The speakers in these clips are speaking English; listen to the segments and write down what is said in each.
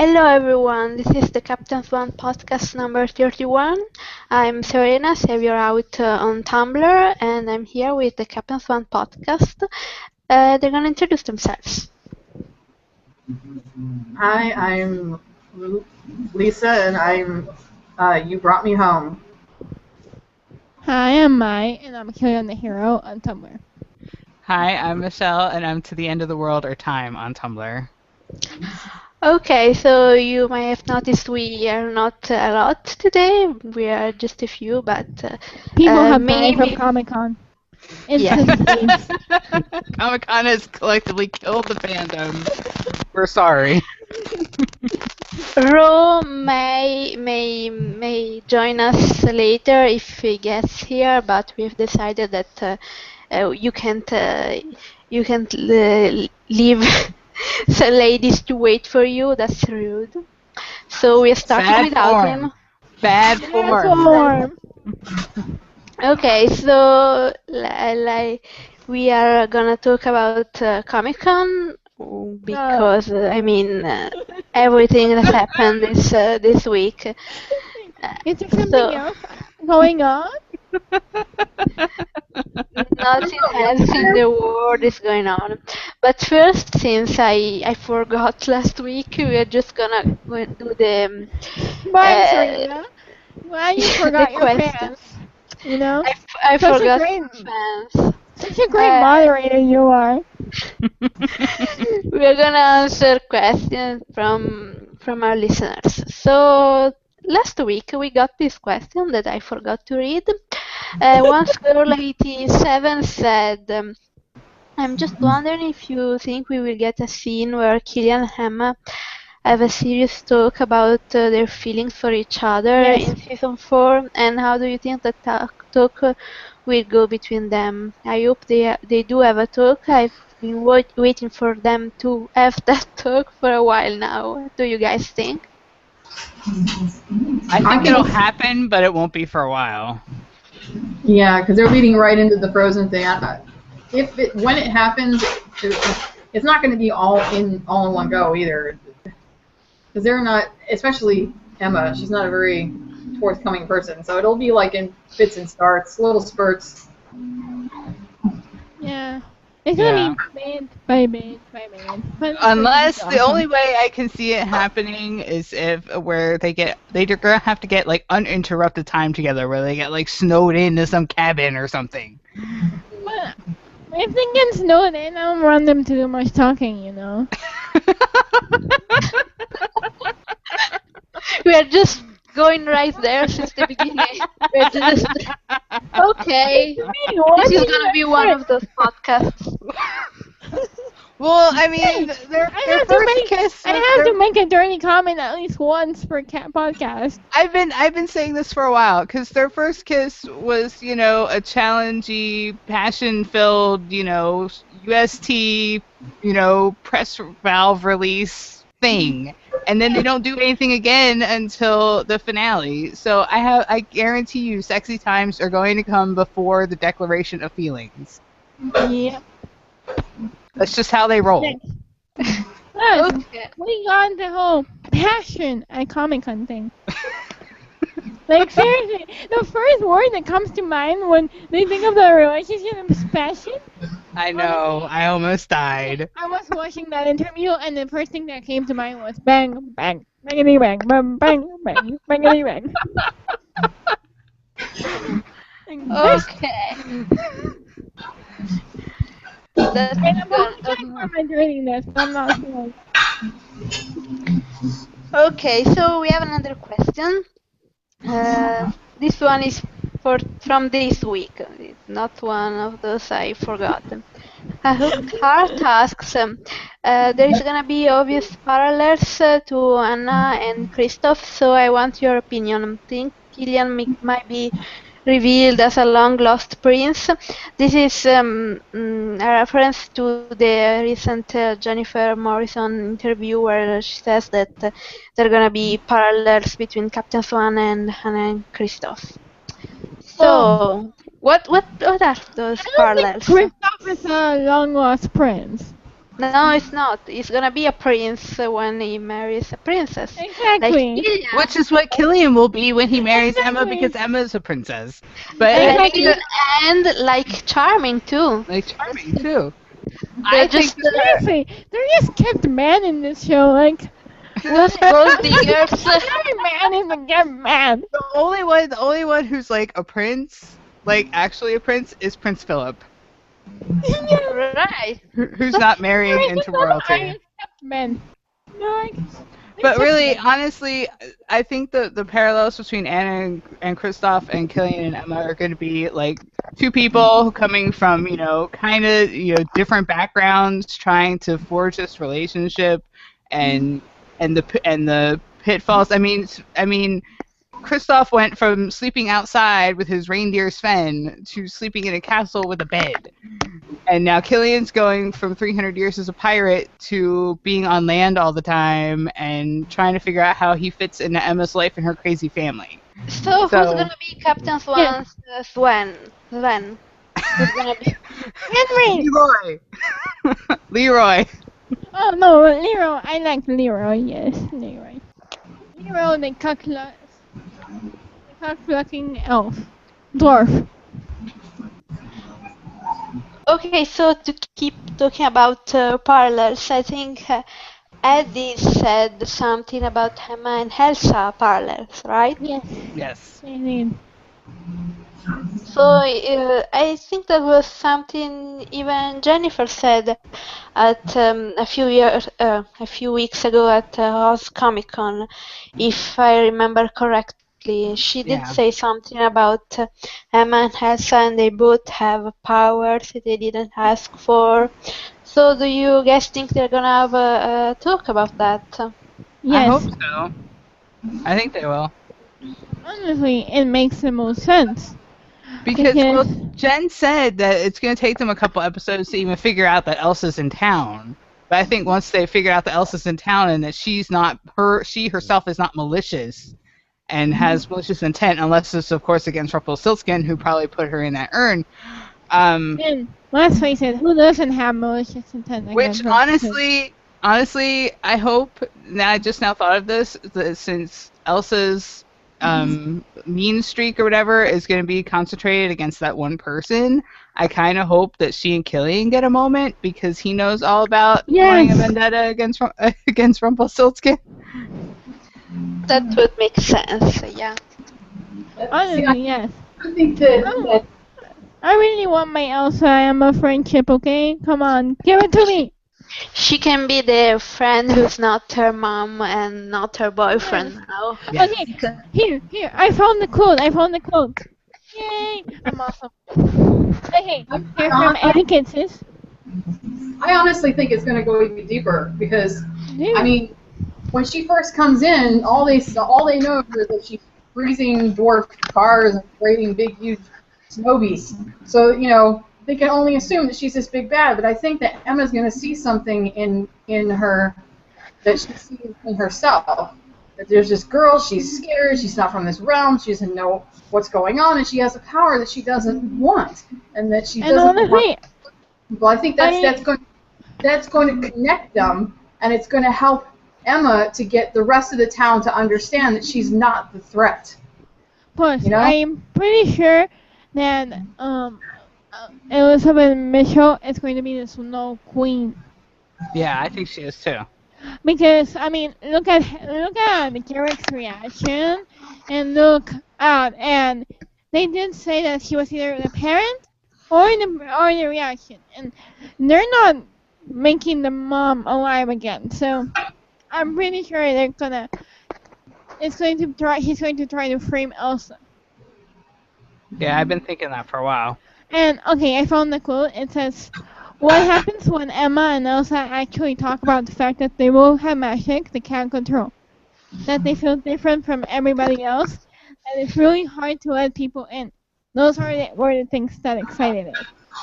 Hello everyone, this is the Captain Swan podcast number 31. I'm Serena, Savior out on Tumblr, and I'm here with the Captain Swan podcast. They're gonna introduce themselves. Hi, I'm Lisa, and You Brought Me Home. Hi, I'm Mai, and I'm Killian the Hero on Tumblr. Hi, I'm Michelle, and I'm To the End of the World or Time on Tumblr. Okay, so you might have noticed we are not a lot today. We are just a few, but People have maybe died from Comic-Con. Yeah. Comic-Con has collectively killed the fandom. We're sorry. Ro may join us later if he gets here, but we've decided that you can't leave the ladies to wait for you. That's rude. So we are starting Bad without form. him. Bad form. Okay, so we are gonna talk about Comic-Con because everything that happened this week. Is there something else going on? Nothing else in the world is going on. But first, since I forgot last week, we are just gonna do the Why, Serena? Why you forgot your question. fans? You know? I Such a forgot great- fans. Such a great moderator you are. We are gonna answer questions from our listeners. So last week we got this question that I forgot to read. Once girl 87 said, "I'm just wondering if you think we will get a scene where Killian and Emma have a serious talk about their feelings for each other in season 4, and how do you think that talk will go between them? I hope they do have a talk. I've been waiting for them to have that talk for a while now. What do you guys think?" I think it'll happen, but it won't be for a while. Yeah, because they're leading right into the Frozen thing. When it happens, it's not going to be all in one go either. Because they're not, especially Emma. She's not a very forthcoming person, so it'll be like in fits and starts, little spurts. Yeah. It's gonna be bit by bit by bit. But Unless it's the awesome. only way I can see it happening is they're gonna have to get like uninterrupted time together, where they get like snowed into some cabin or something. But if they get snowed in, I don't want them to do much talking, you know? We are just going right there since the beginning. We're just okay. This is gonna be one of those podcasts. Well, I mean, their first kiss. I have to make a dirty comment at least once per podcast. I've been saying this for a while because their first kiss was, a challengey, passion-filled, UST, press valve release thing, and then they don't do anything again until the finale. So I guarantee you, sexy times are going to come before the declaration of feelings. Yeah. That's just how they roll. Okay. We got the whole passion at Comic-Con thing. Like, seriously, the first word that comes to mind when they think of the relationship is passion. I know. I almost died. I was watching that interview, and the first thing that came to mind was bang, bang, bangity bang, bang, bang, bang, bangity bang. Okay. That's And I'm going to check for my dirtiness, but I'm not sure. Okay, so we have another question. This one is from this week. It's not one of those I forgot. Hart asks, there is gonna be obvious parallels to Anna and Christoph, so I want your opinion. I think Killian might be revealed as a long-lost prince. This is a reference to the recent Jennifer Morrison interview where she says that there are gonna be parallels between Captain Swan and Hannah and Christoph. So, what are those parallels? Kristoff is a long-lost prince. No, it's not. He's gonna be a prince when he marries a princess. Like Exactly. Killian. Which is what Killian will be when he marries Emma Exactly. because Emma's a princess. But I Like think Exactly. Killian and like Charming too. like charming too. They're I think just Seriously, they're just kept man in this show. Like, gold diggers. every man is a good man. the only one who's like a prince, like actually a prince, is Prince Philip, Yeah. Right. who's not marrying Like, into some are royalty. just kept men. No, like, they're But kept really, men. honestly, I think the parallels between Anna and Kristoff and Killian and Emma are going to be like two people coming from kind of different backgrounds, trying to forge this relationship, and and the pitfalls. I mean, Kristoff went from sleeping outside with his reindeer Sven to sleeping in a castle with a bed. And now Killian's going from 300 years as a pirate to being on land all the time and trying to figure out how he fits into Emma's life and her crazy family. So who's So, gonna be Captain Yeah. Swan's Swan? Swan. Who's gonna be? Henry! Leroy! Leroy! Oh no, Leroy. I like Leroy. Yes, Leroy. Leroy, the cock-blocking elf, dwarf. Okay, so to keep talking about parallels, I think Eddie said something about Emma and Elsa parallels, right? Yes, Yes. indeed. So I think that was something even Jennifer said at a few weeks ago at Oz Comic Con, if I remember correctly. She did Yeah. say something about Emma and Elsa, and they both have powers that they didn't ask for. So do you guys think they're gonna have a talk about that? I hope Yes. so. I think they will. Honestly, it makes the most sense. Because, well, Because, Jen said that it's going to take them a couple episodes to even figure out that Elsa's in town. But I think once they figure out that Elsa's in town and that she herself is not malicious and has malicious intent, unless it's, of course, against Rumpelstiltskin, who probably put her in that urn. and let's face it, who doesn't have malicious intent Which, against her? honestly, I hope, now I just now thought of this, that since Elsa's mean streak or whatever is going to be concentrated against that one person, I kind of hope that she and Killian get a moment because he knows all about wanting a Yes. vendetta against Rumpelstiltskin. That would make sense, yeah. Honestly, yes. I think that I really want my Elsa and Emma friendship, okay? Come on, give it to me! She can be the friend who's not her mom and not her boyfriend now. Yes. Okay, here, I found the quote. Yay! I'm awesome. Okay, here from Eddie Kitsis. I honestly think it's going to go even deeper because I mean, when she first comes in, all they know is that she's freezing dwarf cars and creating big, huge snowies. So they can only assume that she's this big bad. But I think that Emma's going to see something in her that she sees in herself. That there's this girl, she's scared, she's not from this realm, she doesn't know what's going on, and she has a power that she doesn't want, and that she And doesn't want. honestly, Well, I think that's going to connect them, and it's going to help Emma to get the rest of the town to understand that she's not the threat. plus, You know? I'm pretty sure that Elizabeth Mitchell is going to be the Snow Queen. Yeah, I think she is too. Because I mean, look at the Garrick's reaction, and and they did say that she was either the parent or the reaction, and they're not making the mom alive again. So I'm pretty sure he's going to try to frame Elsa. Yeah, I've been thinking that for a while. And okay, I found the quote. It says, "What happens when Emma and Elsa actually talk about the fact that they both have magic they can't control? That they feel different from everybody else, and it's really hard to let people in. Those were the things that excited it."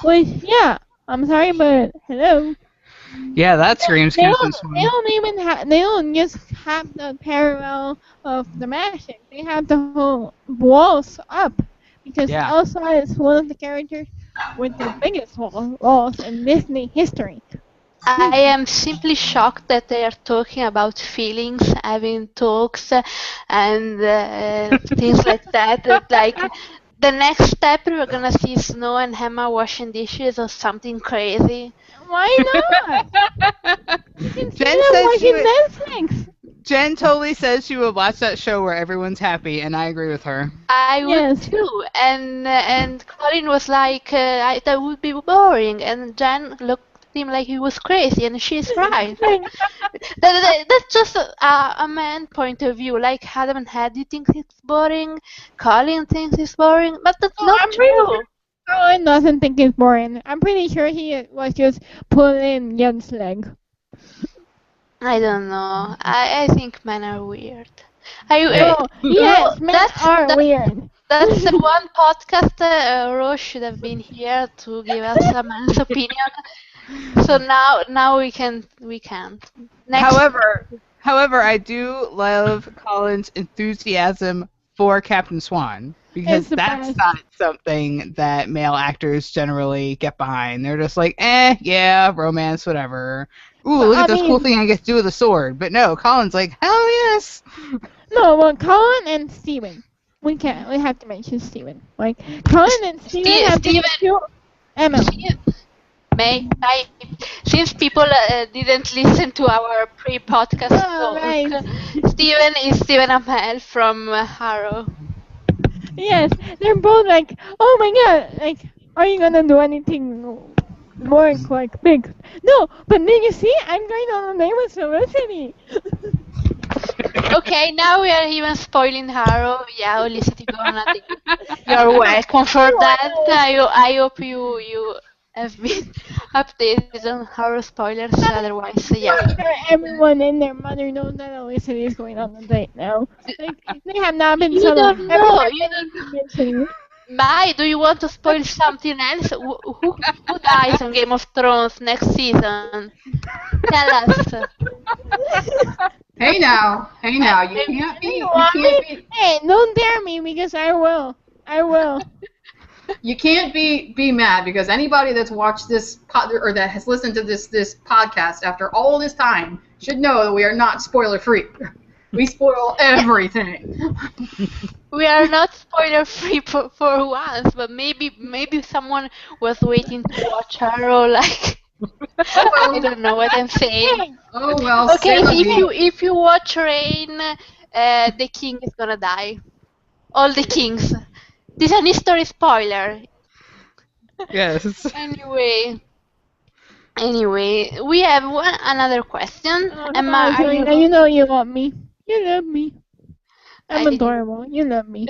Which, yeah, I'm sorry, but hello. Yeah, that screams They Captain don't. They Swan. don't even have. They don't just have the parallel of the magic. They have the whole walls up because Yeah. Elsa is one of the characters with the biggest walls in Disney history. I am simply shocked that they are talking about feelings, having talks, and things like that. Like the next step, we're gonna see Snow and Emma washing dishes or something crazy. Why not? You can see Jen them said she watching would. Netflix. Jen totally says she would watch that show where everyone's happy, and I agree with her. I would Yes. too, and Colin was like, that would be boring, and Jen looked at him like he was crazy, and she's right. Like, That's just a man point of view. Like Adam and Hedy think it's boring, Colin thinks it's boring, but that's oh, not I'm pretty true. sure Colin doesn't think it's boring. I'm pretty sure he was just pulling Jen's leg. I don't know. I think men are weird. I Oh, yes, men that's are weird. that's the one podcast Rose should have been here to give us a man's opinion. So now we can't. Next. However, I do love Colin's enthusiasm for Captain Swan because It's the that's best. not something that male actors generally get behind. They're just like, yeah, romance, whatever. Ooh, But, look I at this cool mean- thing I get to do with a sword. But no, Colin's like, hell yes. No, well, Colin and Steven. We have to mention Steven. Like, Colin and Steven have been Steven. two Emma. Since people didn't listen to our pre-podcast Oh, talk, right. Steven is Steven Amell from Harrow. Yes, they're both like, oh my god, like, are you gonna do anything more like big? No, but then you see, I'm going on the name of Felicity. Okay, now we are even spoiling Harrow. Yeah, Olicity gonna you're welcome for that. I hope you have been updated on Harrow spoilers. Otherwise, yeah. I'm sure everyone and their mother knows that Felicity is going on a date now. Like, they have not been You subtle. don't know. Everyone You has don't been mentioning it. Mai, do you want to spoil something else? Who dies on Game of Thrones next season? Tell us. Hey now, you can't be, Hey, don't dare me because I will. you can't be mad because anybody that's watched this or that has listened to this podcast after all this time should know that we are not spoiler free. We spoil everything. We are not spoiler free for once, but maybe someone was waiting to watch Arrow. Like I don't know what I'm saying. Oh well. Okay, Sandy. if you watch Rain, the king is gonna die. All the kings. This is an history spoiler. Yes. Anyway, we have another question. Oh, Emma, are Selena, you? you know you love me. You love me. I'm I- adorable. You love me.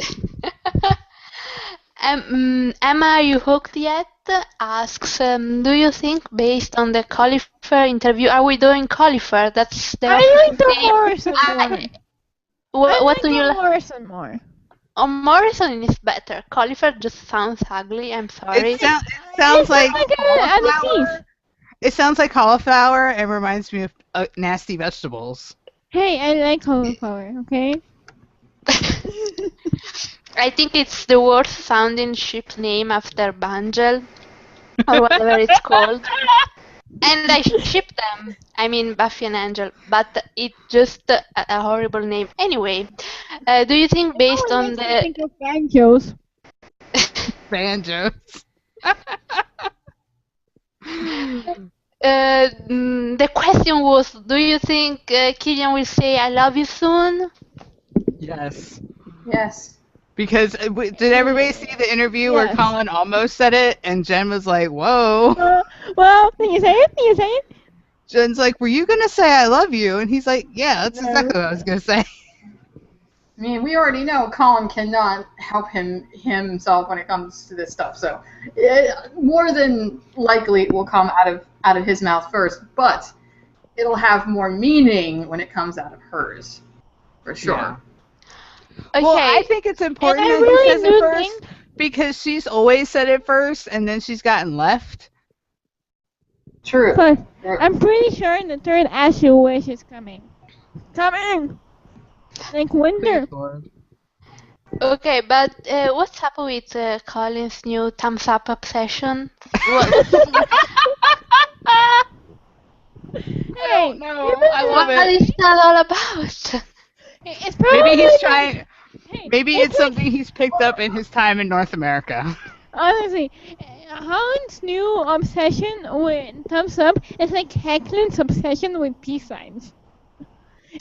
Emma, are you hooked yet? Asks, do you think based on the Cauliflower interview, are we doing Cauliflower? That's the I like the official name. Morrison more. What I do you like like? the Morrison more. Oh, Morrison is better. Cauliflower just sounds ugly. I'm sorry. It sounds like a disease. it sounds like cauliflower and reminds me of nasty vegetables. Hey, I like cauliflower, okay? I think it's the worst sounding ship name after Banjel or whatever it's called. And I ship them. I mean Buffy and Angel, but it's just a horrible name. Anyway, do you think based No one on makes me the think of banjos. Banjos. the question was, do you think Killian will say "I love you" soon? Yes. Yes. Because did everybody see the interview where Yes. Colin almost said it and Jen was like, "Whoa." Well, can you say it? Can you say it? Jen's like, "Were you gonna say I love you?" And he's like, "Yeah, that's No. exactly what I was gonna say." I mean, we already know Colin cannot help himself when it comes to this stuff. So, more than likely, it will come out of his mouth first, but it'll have more meaning when it comes out of hers, for sure. Yeah. Okay. Well, I think it's important And I that really he says it do first think- because she's always said it first and then she's gotten left. True. But I'm pretty sure the third As You Wish is coming. Coming! Like winter. Okay, but what's up with Colin's new thumbs up obsession? What- Hey, No, isn't I it love What it. is that all about? It's Maybe probably he's like, trying. hey, Maybe it's it's like something he's picked up in his time in North America. honestly, Holland's new obsession with thumbs up is like Hecklin's obsession with peace signs.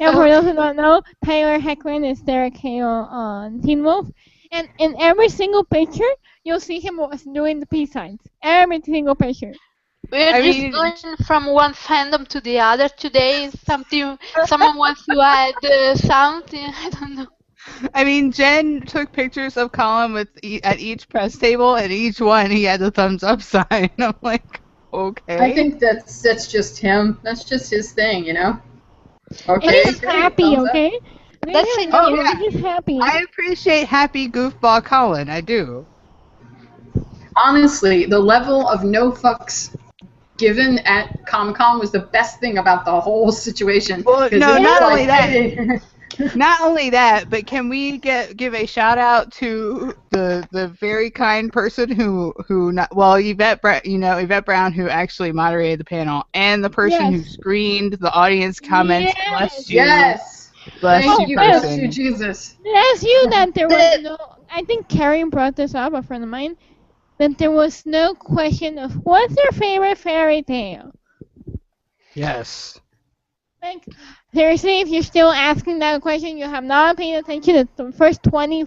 And for those who don't know, Tyler Hecklin is Derek Hale on Teen Wolf. And in every single picture, you'll see him doing the peace signs. Every single picture. We're I just mean, going from one fandom to the other today. Someone wants to add something. I don't know. Jen took pictures of Colin with at each press table, and each one he had the thumbs up sign. I'm like, I okay. think that's just him. That's just his thing, you know. And Okay, he's great, happy, thumbs up. okay? That's They in know Oh you. yeah. he's happy. I appreciate happy goofball Colin. I do. Honestly, the level of no fucks given at Comic-Con was the best thing about the whole situation. Well, Because no, it was not only like, that. hey, Not only that, but can we give a shout out to the very kind person who not, well, Yvette Brown, who actually moderated the panel, and the person who Yes. screened the audience comments. Bless Yes. you, yes, bless thank Oh, you, you, yes. bless you, person. Jesus. Yes, you that there was The, no. I think Carrie brought this up, a friend of mine, that there was no question of what's your favorite fairy tale. Yes. Like, seriously, if you're still asking that question, you have not paid attention to the first 20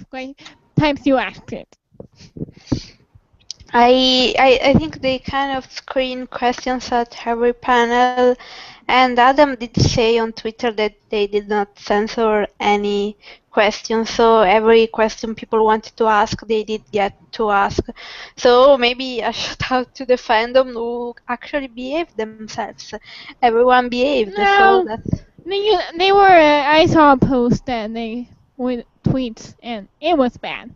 times you asked it. I think they kind of screen questions at every panel, and Adam did say on Twitter that they did not censor any questions, so every question people wanted to ask, they did get to ask. So maybe a shout out to the fandom who actually behaved themselves. Everyone behaved, so No, that's they were. I saw a post that they with tweets, and it was bad.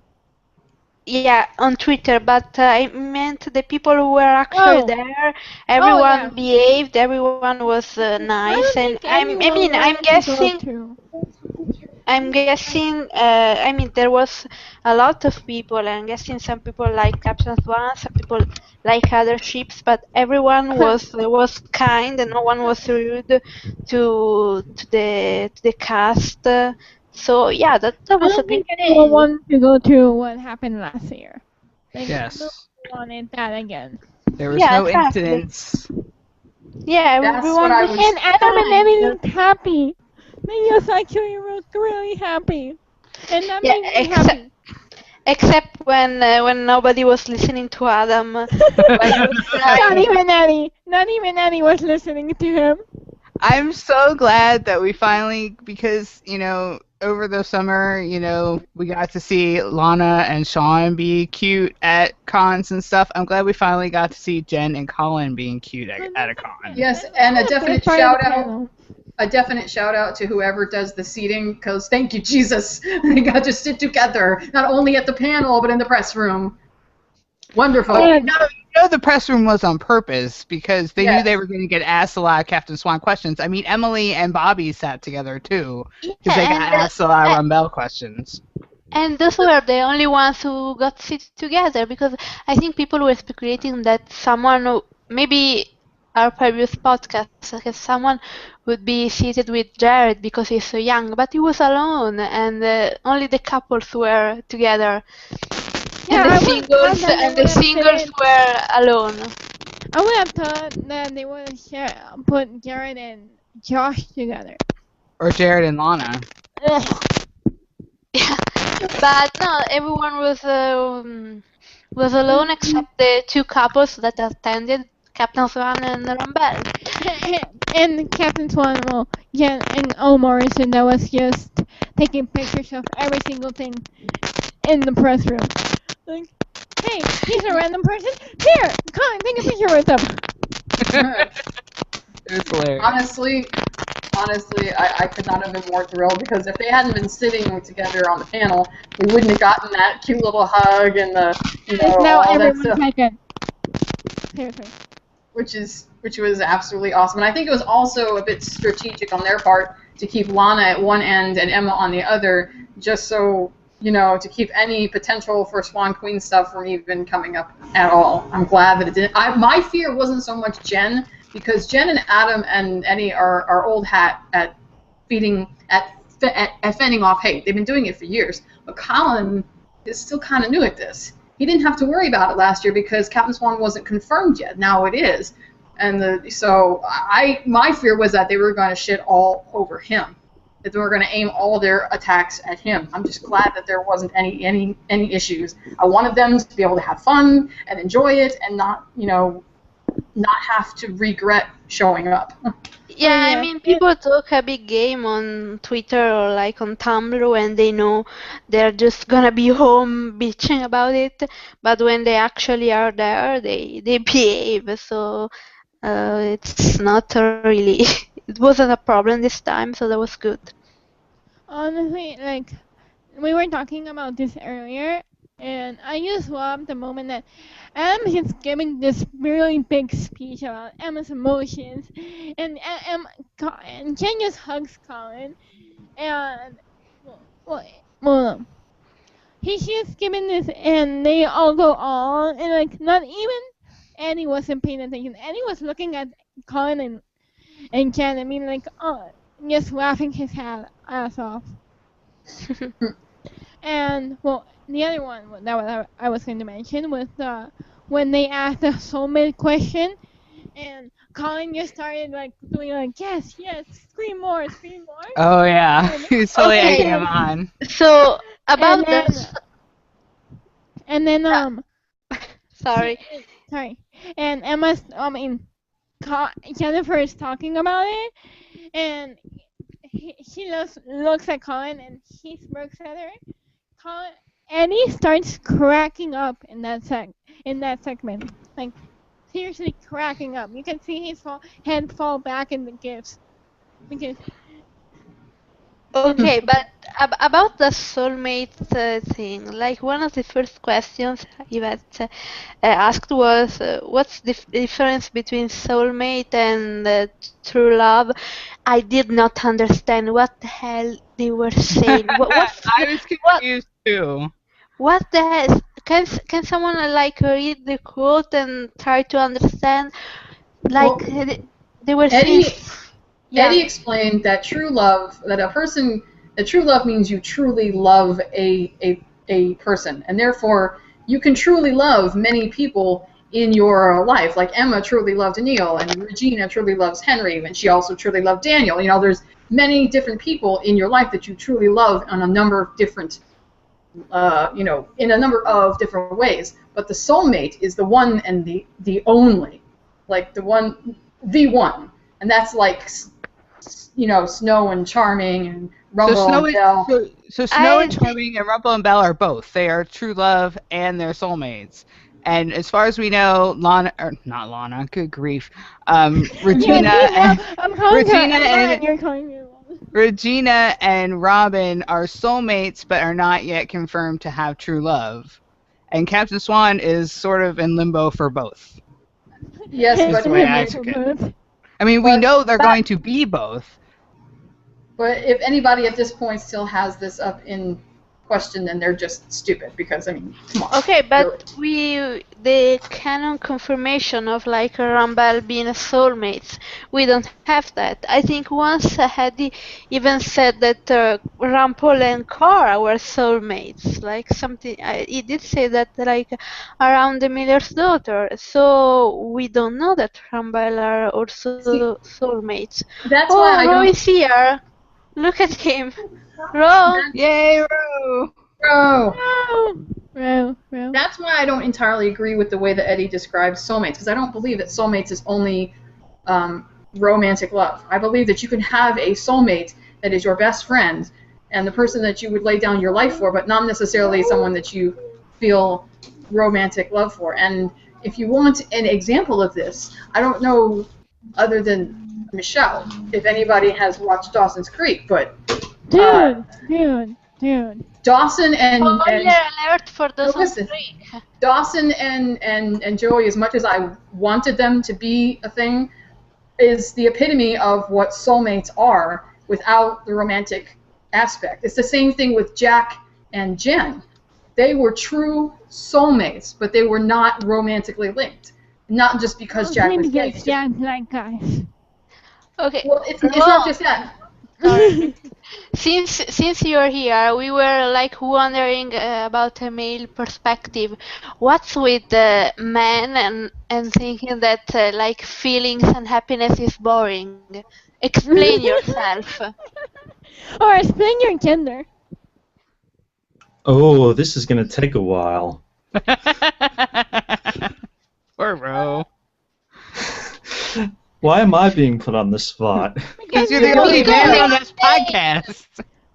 yeah, on Twitter, but I meant the people who were actually Oh, there. oh yeah. Everyone behaved, everyone was I nice, don't and think anyone I'm wanted to go guessing, to. I mean, there was a lot of people. I'm guessing some people like Captain Swan, some people like other ships, but everyone was kind, and no one was rude to the cast. So yeah, that I was a don't great think anyone day. wanted to go to what happened last year. Like, nobody Yes. wanted that again. There was Yeah, no exactly. incidents. Yeah, That's what everyone I was was. And Adam and kind. Emmy looked happy. They just actually looked really happy. And that Yeah, made me happy. except when nobody was listening to Adam while he was Not crying. even Eddie. Not even Eddie was listening to him. I'm so glad that we finally, because, over the summer, we got to see Lana and Sean be cute at cons and stuff. I'm glad we finally got to see Jen and Colin being cute at a con. Yes, That's and a the definite best part of the shout out. panel. A definite shout out to whoever does the seating, because thank you, Jesus. They got to sit together, not only at the panel, but in the press room. Wonderful. Oh, And the press room was on purpose because they knew Yes. they were going to get asked a lot of Captain Swan questions. I mean, Emily and Bobby sat together too because they got Yeah, asked a lot of uh, Rumbell questions. and those were the only ones who got sit together because I think people were speculating that maybe our previous podcast, someone would be seated with Jared because he's so young, but he was alone, and only the couples were together, yeah, and I would have thought that they and the would have singles fitted. were alone. I would have thought that they would have put Jared and Josh together. Or Jared and Lana. Ugh. Yeah, but no, everyone was alone except the two couples that attended, Captain Swan and Rambel. And Captain Swan, well, yeah, and O. Morrison that was just taking pictures of every single thing in the press room. Like, hey, he's a random person. Here, come take a picture with him. It was hilarious. Honestly, I could not have been more thrilled, because if they hadn't been sitting together on the panel, we wouldn't have gotten that cute little hug and Now all that everyone's stuff, like a seriously. which was absolutely awesome. And I think it was also a bit strategic on their part to keep Lana at one end and Emma on the other, just so to keep any potential for Swan Queen stuff from even coming up at all. I'm glad that it didn't. My fear wasn't so much Jen, because Jen and Adam and Eddie are old hat at fending off hate. They've been doing it for years. But Colin is still kind of new at this. He didn't have to worry about it last year because Captain Swan wasn't confirmed yet. Now it is. And my fear was that they were going to shit all over him, that they were going to aim all their attacks at him. I'm just glad that there wasn't any issues. I wanted them to be able to have fun and enjoy it and not have to regret showing up. Yeah, I mean, people talk a big game on Twitter or like on Tumblr and they know they're just gonna be home bitching about it, but when they actually are there, they behave. So it's not really, it wasn't a problem this time, so that was good. Honestly, like, we were talking about this earlier, and I just love the moment that Adam is giving this really big speech about Emma's emotions, and Jen just hugs Colin, and well, he's just giving this, and they all go on, and like not even Eddie wasn't paying attention. Eddie was looking at Colin and Jen. I mean, like, just laughing his ass off. And well, the other one that I was going to mention was when they asked the soulmate question, and Colin just started like doing like yes, scream more. Oh yeah, he's totally Okay. egging him on. So about And then- this, And then sorry. sorry, and Emma's Jennifer is talking about it, and she looks at Colin and he smirks at her. Eddie starts cracking up in that segment, like seriously cracking up. You can see his head fall back in the gifts because Okay, but about the soulmate thing, like one of the first questions Yvette asked was, what's the difference between soulmate and true love? I did not understand what the hell they were saying. I was confused too. What the hell? Can someone like read the quote and try to understand? Like they were saying. Eddie explained that true love means you truly love a person, and therefore you can truly love many people in your life. Like Emma truly loved Neil, and Regina truly loves Henry, and she also truly loved Daniel. You know, there's many different people in your life that you truly love on a number of different, in a number of different ways. But the soulmate is the one and the only, like the one, and that's like, Snow and Charming and Rumble and Bell. So Snow and Charming and Rumble and Bell are both. They are true love and they're soulmates. And as far as we know, not Lana, good grief, Regina and Robin are soulmates, but are not yet confirmed to have true love. And Captain Swan is sort of in limbo for both. Yes, Is the way I took it. I mean, we know they're going to be both. But if anybody at this point still has this up in question, then they're just stupid, because, I mean, come on. Okay, but the canon confirmation of like Rumble being a soulmates, we don't have that. I think once Hedy even said that Rumble and Cora were soulmates, like something. He did say that like around the Miller's daughter. So we don't know that Rumble are also soulmates. That's why Ro is here. Look at him. Ro. Yay, Ro. Ro. That's why I don't entirely agree with the way that Eddie describes soulmates, because I don't believe that soulmates is only romantic love. I believe that you can have a soulmate that is your best friend and the person that you would lay down your life for, but not necessarily someone that you feel romantic love for. And if you want an example of this, I don't know, other than Michelle, if anybody has watched Dawson's Creek, but dude. Dawson and alert for Dawson's Creek. Dawson and Joey, as much as I wanted them to be a thing, is the epitome of what soulmates are without the romantic aspect. It's the same thing with Jack and Jen. They were true soulmates, but they were not romantically linked. not just because Jack was gay. Because Jack like guys. Okay. Well, it's not just that. Sorry. Since you're here, we were like wondering about a male perspective. What's with the men and thinking that like feelings and happiness is boring? Explain yourself. Or explain your gender. Oh, this is going to take a while. Poor Ro. Why am I being put on the spot? Because you're the only man on this podcast.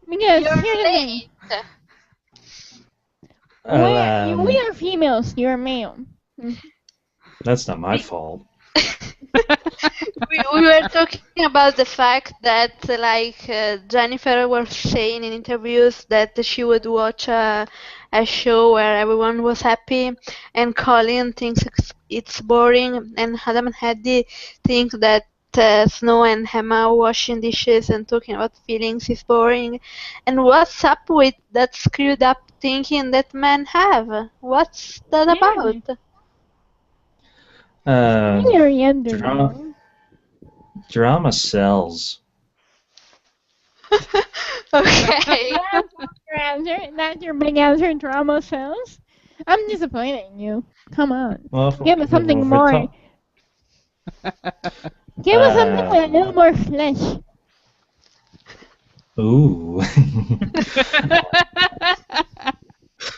Because You're here's the thing. late. We are females. You're male. That's not my fault. We were talking about the fact that like Jennifer was saying in interviews that she would watch a show where everyone was happy, and Colin thinks it's boring, and Adam and Hedy think that Snow and Emma washing dishes and talking about feelings is boring. And what's up with that screwed up thinking that men have? What's that about? Your gender. Drama sells. Okay. That's your big answer. Drama sells. I'm disappointed in you. Come on. Well, Give us something more. Give us something with a little more flesh. Ooh.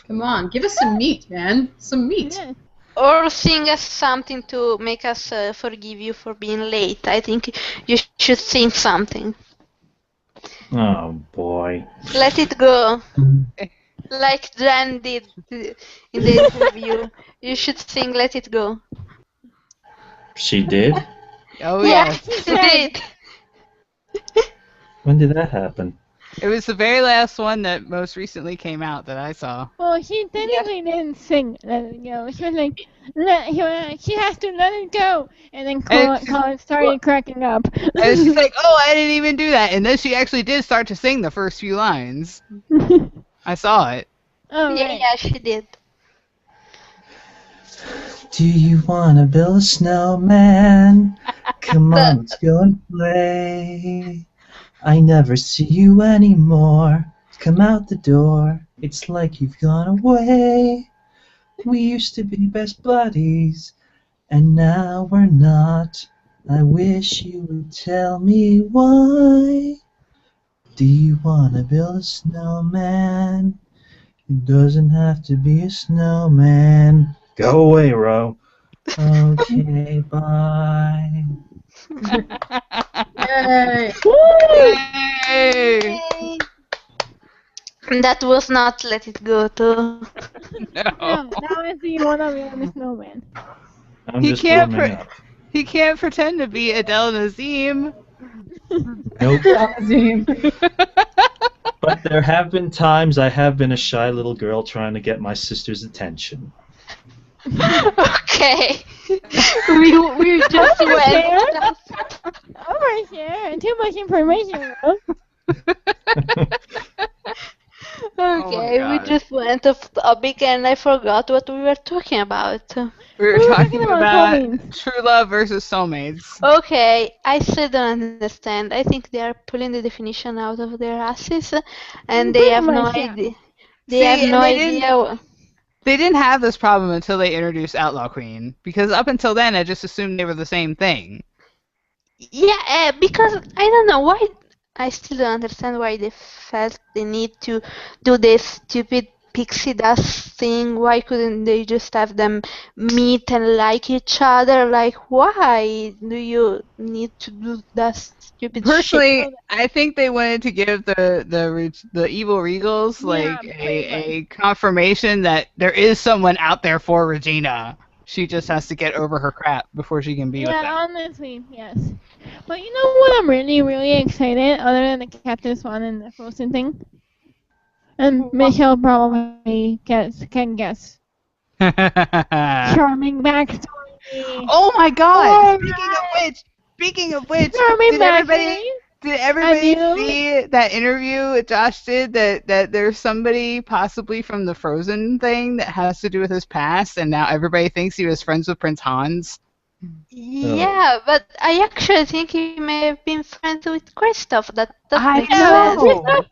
Come on, give us some meat, man. Some meat. Yeah. Or sing us something to make us forgive you for being late. I think you should sing something. Oh boy. Let it go. Like Jen did in the interview. You should sing Let It Go. She did? Oh Yeah, yeah. she did. When did that happen? It was the very last one that most recently came out that I saw. Well, she technically didn't sing Let It Go. She was like, she has to let it go. And then Colin started cracking up. And she's like, oh, I didn't even do that. And then she actually did start to sing the first few lines. I saw it. Oh, Yeah, right. yeah, she did. Do you want to build a snowman? Come on, let's go and play. I never see you anymore. Come out the door. It's like you've gone away. We used to be best buddies, and now we're not. I wish you would tell me why. Do you want to build a snowman? It doesn't have to be a snowman. Go away, Ro. Okay, bye. Yay! Yay! That was not Let It Go too. No, that was the one of the snowman. I'm He just can't warming up. He can't pretend to be Adele Nazim. Nope. Azim. But there have been times I have been a shy little girl trying to get my sister's attention. Okay. we just went. Overshare. Too much information. Bro. Okay, we God. just went off topic and I forgot what we were talking about. We were We were talking talking about about soulmates. true love versus soulmates. Okay, I still don't understand. I think they are pulling the definition out of their asses, and they Pretty have no much, yeah. idea. They See, have and no they idea. They didn't have this problem until they introduced Outlaw Queen, because up until then I just assumed they were the same thing. Yeah, because I don't know why. I still don't understand why they felt the need to do this stupid pixie dust thing. Why couldn't they just have them meet and like each other? Like, why do you need to do that stupid shit? Personally, I think they wanted to give the evil Regals like Yeah, pretty a confirmation that there is someone out there for Regina. She just has to get over her crap before she can be with Yeah, them. honestly, yes. But you know what I'm really, really excited, other than the Captain Swan and the Frozen thing? And Michelle probably can guess. Charming backstory. Oh my God! Oh, Speaking of which, Charming did backstory. everybody Have you? see that interview Josh did that there's somebody possibly from the Frozen thing that has to do with his past, and now everybody thinks he was friends with Prince Hans? Yeah, but I actually think he may have been friends with Kristoff. That I makes Yeah, sense. know.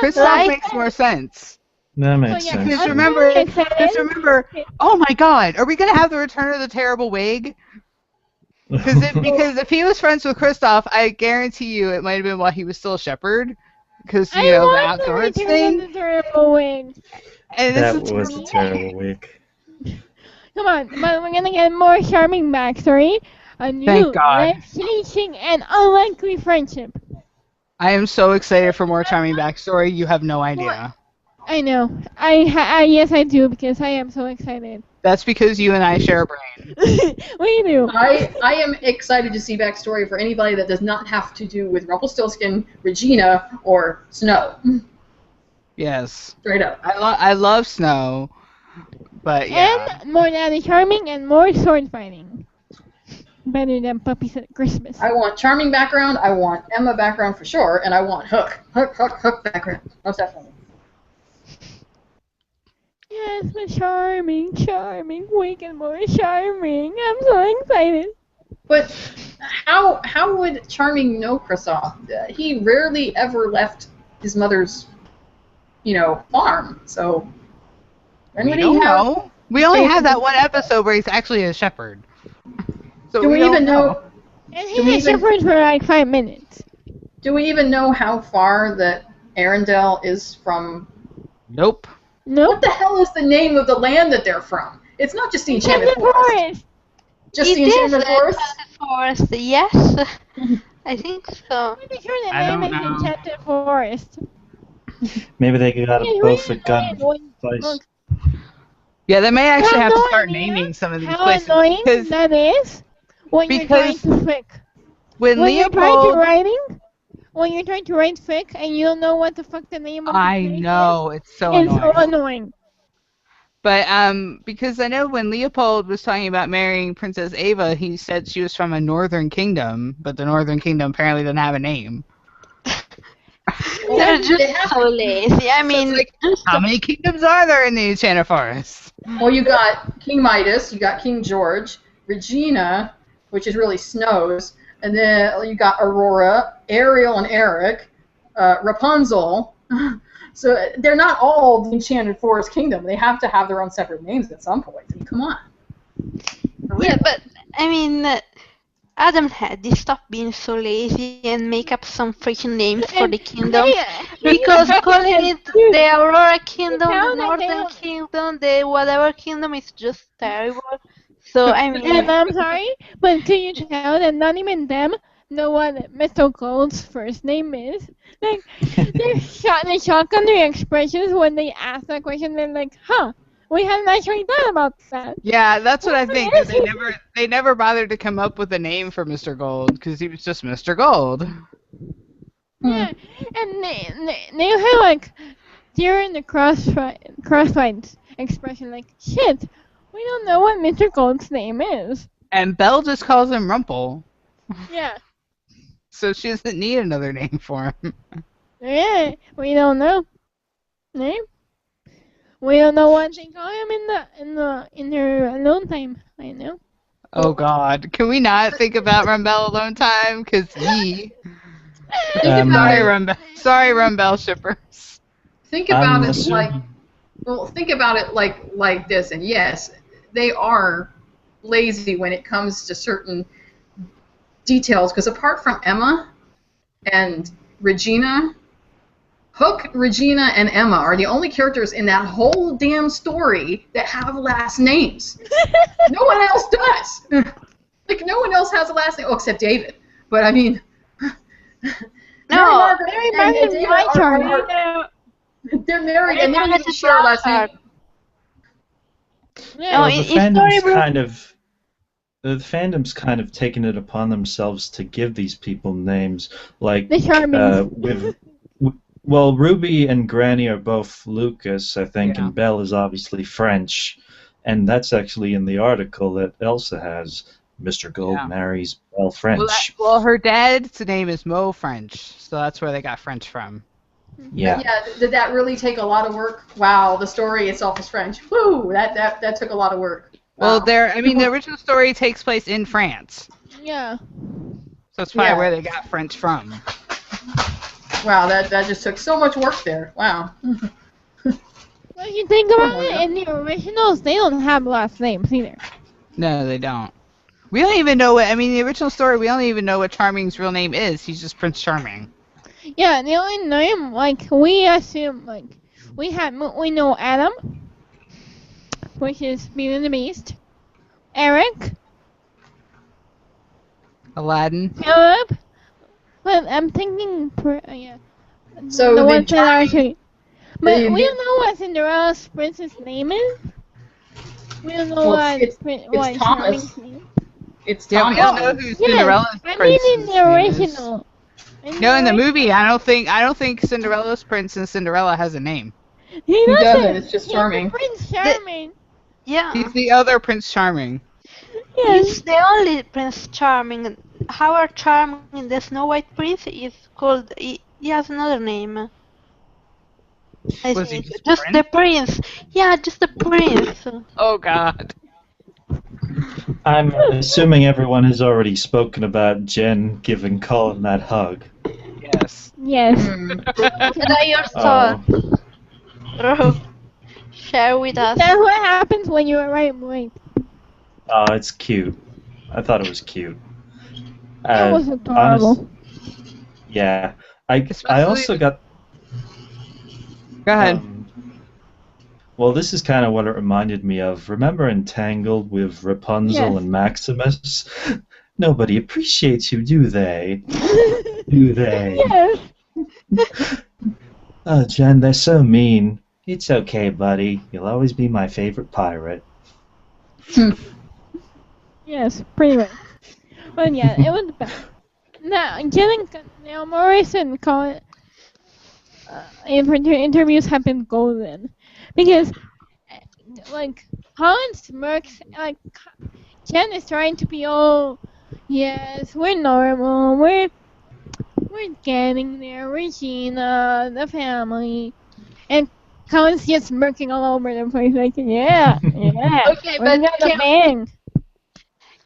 Kristoff Right? makes more sense. That So makes yeah, sense. Because I'm Yeah. really remember, excited. oh my God, are we gonna have the return of the terrible wig? Because if he was friends with Kristoff, I guarantee you it might have been while he was still a shepherd. Because the I want the outdoors return of thing. the terrible wing. And this That is was a Me? terrible week. Come on, but we're gonna get more charming backstory, a thank new, God. life-changing, and unlikely friendship. I am so excited for more charming backstory. You have no What? idea. I know. Yes, I do because I am so excited. That's because you and I share a brain. We do. I am excited to see backstory for anybody that does not have to do with Rumpelstiltskin, Regina, or Snow. Yes. Straight up. I love Snow, but yeah. And more Daddy Charming and more sword fighting. Better than puppies at Christmas. I want charming background, I want Emma background for sure, and I want Hook background. Most definitely. Yes, but charming, quick and more charming. I'm so excited. But how would Charming know Kristoff? He rarely ever left his mother's, farm. So when We would he don't have? know. We only have that one episode where he's actually a shepherd. So Do we don't even know? And Do we he even- suffered for like 5 minutes. Do we even know how far that Arendelle is from? Nope. Nope. What the hell is the name of the land that they're from? It's not just the Enchanted Forest. Just It the is Enchanted Forest. Enchanted Forest, yes. I think so. I'm pretty sure the I name don't is know. Enchanted Forest. Maybe they got It's both a really gun annoying. twice. Yeah, they may actually How have to start annoying, naming some of these How places annoying because that is when you're trying because to fic. when When you're trying to Leopold, write fic and you don't know what the fuck the name of the I place know it's so is, it's so annoying. annoying. But because I know when Leopold was talking about marrying Princess Ava, he said she was from a northern kingdom, but the northern kingdom apparently doesn't have a name. They're They just have- so lazy. I So mean, it's like, how many kingdoms are there in the Enchanted Forest? Well, you got King Midas, you got King George, Regina, which is really Snows, and then you got Aurora, Ariel and Eric, Rapunzel. So they're not all the Enchanted Forest Kingdom. They have to have their own separate names at some point. I mean, come on. yeah, but I mean, Adam had to stop being so lazy and make up some freaking names for the kingdom. Because calling it the Aurora Kingdom, the sound like Northern they- Kingdom, the whatever kingdom is just terrible. So I mean, And I'm sorry, but can you tell that not even them know what Mr. Gold's first name is? Like, they shock on their expressions when they ask that question. They're like, huh, we hadn't actually thought about that. Yeah, that's what I think. That is they never bothered to come up with a name for Mr. Gold because he was just Mr. Gold. Yeah, and they had like during the crossfight expression like, shit, we don't know what Mr. Gold's name is. And Belle just calls him Rumple, Yeah, so she doesn't need another name for him. yeah, we don't know. Name? We don't know what they call him in their alone time. I know. Oh God, can we not think about Rumbell alone time? Cause sorry Rumbell shippers. Think about I'm it assuming- think about it like this. And yes, they are lazy when it comes to certain details. Because apart from Emma and Regina, Hook, Regina, and Emma are the only characters in that whole damn story that have last names. No one else does. Like, no one else has a last name, except David. But, I mean... No, Mary Margaret is my turn. They're married, and they don't Margaret even is share a your last name. turn. Yeah. No, Well, in the fandom's Storybrooke- the fandom's kind of taken it upon themselves to give these people names, like The Charmings. well, Ruby and Granny are both Lucas, I think, Yeah. and Belle is obviously French, and that's actually in the article that Elsa has. Mr. Gold Yeah. marries Belle French. Well, her dad's name is Mo French, so that's where they got French from. Yeah. Yeah, did that really take a lot of work? Wow, the story itself is French. Woo, that took a lot of work. Well, Wow. the original story takes place in France, Yeah. so that's probably Yeah. where they got French from. Wow, that just took so much work there. Wow. Well, you think Oh about my it, God. in the originals, they don't have last names either. No, they don't. We don't even know what. I mean, the original story, we don't even know what Charming's real name is. He's just Prince Charming. Yeah, the only name, like, we assume, like, we know Adam, which is Beauty and the Beast, Eric, Aladdin. Philip, but I'm thinking, yeah, So the the ones that are charming, actually, but we the don't know what Cinderella's princess name is. We don't know well, what it's Charming's Thomas. name. It's Yeah, we Thomas. don't know Oh, who yes, Cinderella's I mean prince's in the name is. original. No, in the movie, I don't think Cinderella's prince and Cinderella has a name. He He doesn't. doesn't. It's just He's the Charming. Prince Charming. Yeah, He's the other Prince Charming. Yes. he's the only Prince Charming. Howard Charming in the Snow White Prince is called. He has another name. I Was he think just just the Prince? prince. Yeah, just the prince. Oh God. I'm assuming everyone has already spoken about Jen giving Colin that hug. Yes. Yes. What are your Oh, thoughts? Bro, share with us. That's what happens when you arrive late. oh, it's cute. I thought it was cute. That was adorable. Yeah, I Especially- also got. Go ahead. Well, this is kind of what it reminded me of. Remember Entangled with Rapunzel Yes. and Maximus? Nobody appreciates you, do they? Do they? Yes. Oh, Jen, they're so mean. It's okay, buddy. You'll always be my favorite pirate. Yes, pretty much. But yeah, it was bad. Now, Maurice and Colin interviews have been golden. Because, like, Colin smirks, like, Jen is trying to be all, yes, we're normal, we're getting there, Regina, the family. And Colin's just smirking all over the place, like, yeah, Okay, we're but gonna bang.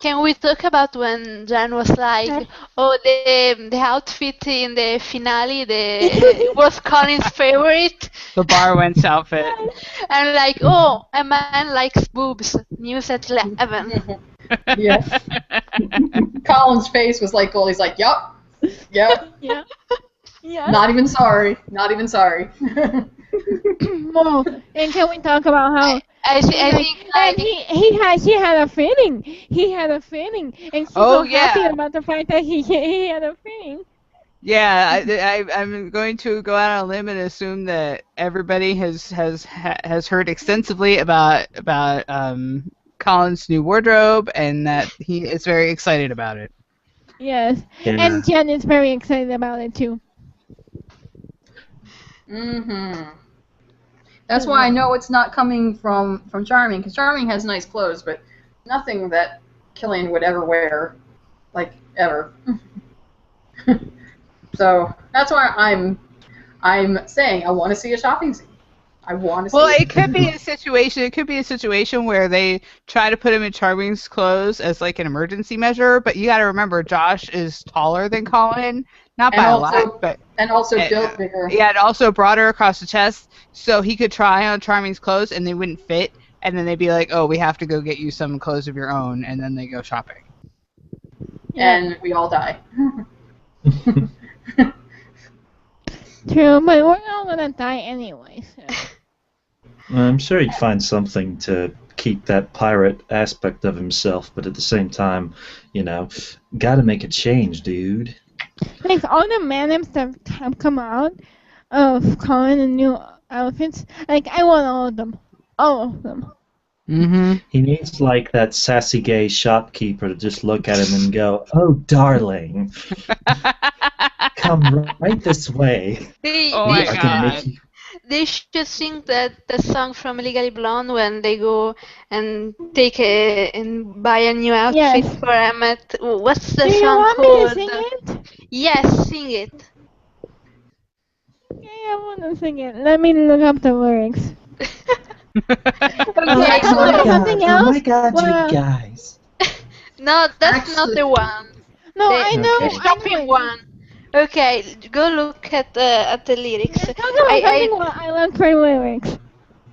can we talk about when Jan was like, oh, the outfit in the finale, it was Colin's favorite, The Barwentz outfit. and like, oh, a man likes boobs. News at 11. Yes. Colin's face was like, he's like, yup. Yep. Yeah. Yeah. Not even sorry. Not even sorry. Well, and can we talk about how I think and he had a feeling. He had a feeling, and she's Oh, so happy yeah. about the fact that he had a feeling. Yeah, I'm going to go out on a limb and assume that everybody has heard extensively about Colin's new wardrobe and that he is very excited about it. Yes, Yeah. and Jen is very excited about it too. That's why I know it's not coming from Charming, because Charming has nice clothes, but nothing that Killian would ever wear, like ever. So that's why I'm saying I want to see a shopping scene. I want to see. Well, it could be a situation. It could be a situation where they try to put him in Charming's clothes as like an emergency measure. But you got to remember, Josh is taller than Colin, not by a lot, but and also built bigger. yeah, and also broader across the chest, so he could try on Charming's clothes and they wouldn't fit, and then they'd be like, "Oh, we have to go get you some clothes of your own," and then they go shopping. And we all die. True, but we're all gonna die anyway. So. I'm sure he'd find something to keep that pirate aspect of himself, but at the same time, gotta make a change, dude. Like all the manims that have come out of Colin and new outfits, like I want all of them. All of them. Mm-hmm. He needs like that sassy gay shopkeeper to just look at him and go, "Oh, darling, come right this way. Oh my I can God. make you." They should sing the song from Legally Blonde when they go and and buy a new outfit Yes. for Emmett. What's the Do you song want called? me to sing it? Yes, sing it. Okay, I want to sing it. Let me look up the lyrics. Oh, Okay, I Oh thought my it was so something god, oh my else. god, you Well, guys. no, that's not Actually, the one. no, The the Okay. I know shopping it is. one. Okay, go look at the lyrics. Let's talk about something I what I learned for lyrics.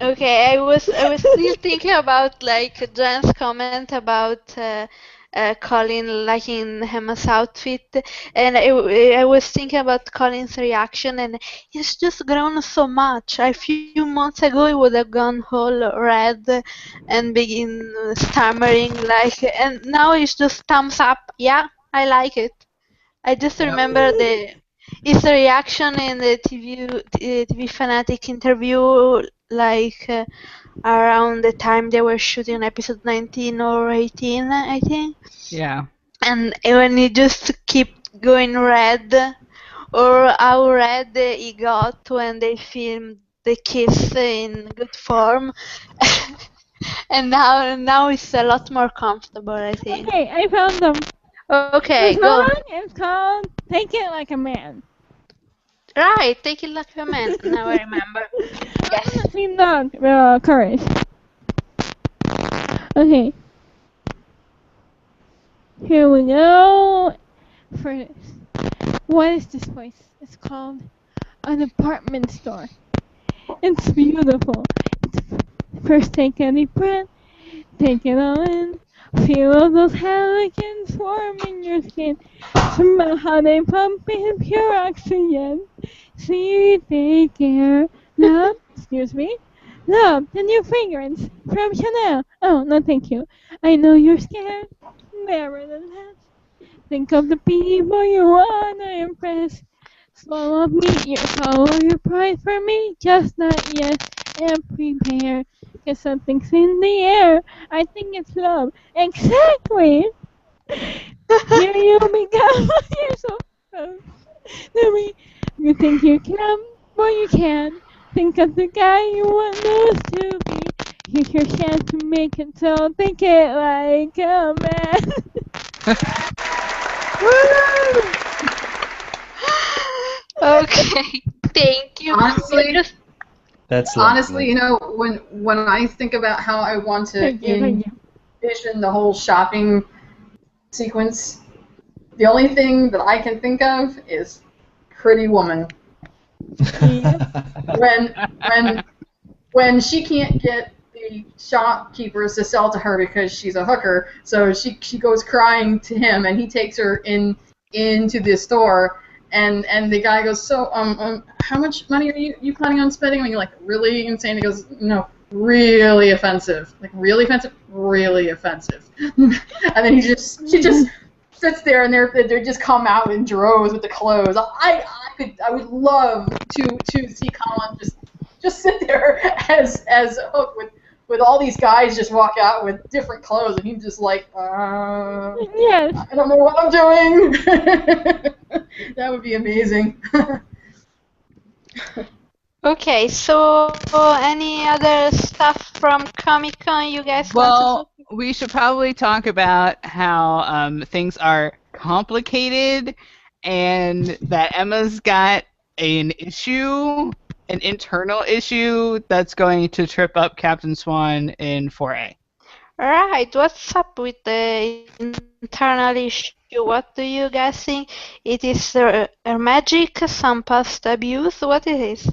Okay, I was still thinking about like Jen's comment about Colin liking Emma's outfit, and I was thinking about Colin's reaction, and he's just grown so much. A few months ago, he would have gone all red and begin stammering like, and now he's just thumbs up. Yeah, I like it. I just yep. remember the his reaction in the TV Fanatic interview, like around the time they were shooting episode 19 or 18, I think. Yeah. And when he just kept going red, or how red he got when they filmed the kiss in good form. And now it's a lot more comfortable, I think. Okay, I found them. Okay, The go. song is called "Take It Like a Man." Right, take it like a man. Now I remember. I'm Yes. gonna sing the chorus. Okay, here we go. First, what is this place? It's called a department store. It's beautiful. First, take a deep breath. Take it all in. Feel all those halogens warm in your skin. Smell how they pump in pure oxygen. See, take care. Love, excuse me. Love, the new fragrance from Chanel. Oh, no, thank you. I know you're scared. Nevertheless, think of the people you wanna impress. Swallow me, swallow your pride for me. Just not yet, and prepare. 'Cause something's in the air. I think it's love. Exactly. Here you become. You're so close to me. You think you can, but you can. Think of the guy you want us to be. Here's your chance to make it, so think it like a man. Woo! Okay, thank you. Honestly, Just That's honestly, lovely. when I think about how I want to Thank you, thank you. envision the whole shopping sequence, the only thing that I can think of is Pretty Woman. When when when she can't get the shopkeepers to sell to her because she's a hooker, so she goes crying to him, and he takes her into the store, and the guy goes, so how much money are you planning on spending? And you're like, really insane? He goes, no, really offensive, like really offensive, really offensive. And then she just sits there, and they just come out in droves with the clothes. I would love to see Colin just sit there as Hook with all these guys just walk out with different clothes, and he's just like, Yes. I don't know what I'm doing. That would be amazing. okay. So, any other stuff from Comic Con you guys want to Well, talk? we should probably talk about how things are complicated and that Emma's got an issue, an internal issue that's going to trip up Captain Swan in 4A. Right. What's up with the internal issue? What do you guys think? It is magic, some past abuse. What it is?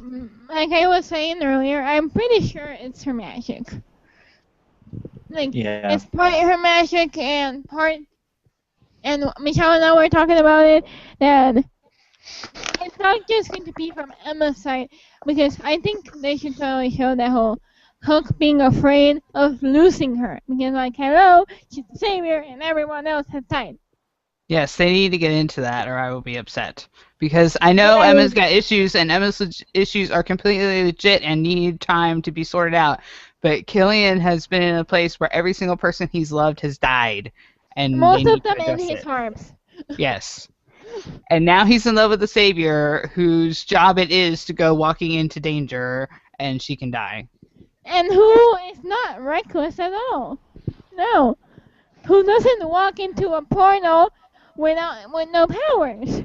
Like I was saying earlier, I'm pretty sure it's her magic. Like, Yeah. it's part her magic and part. And Michelle and I were talking about it, that it's not just going to be from Emma's side, because I think they should totally show that whole Hook being afraid of losing her. Because, like, hello, she's the savior, and everyone else has died. Yes, they need to get into that or I will be upset. Because I know Right. Emma's got issues and Emma's issues are completely legit and need time to be sorted out. But Killian has been in a place where every single person he's loved has died. And they Most of need to them in address his it. arms. Yes. And now he's in love with the savior whose job it is to go walking into danger and she can die. And who is not reckless at all. No. Who doesn't walk into a portal with no powers.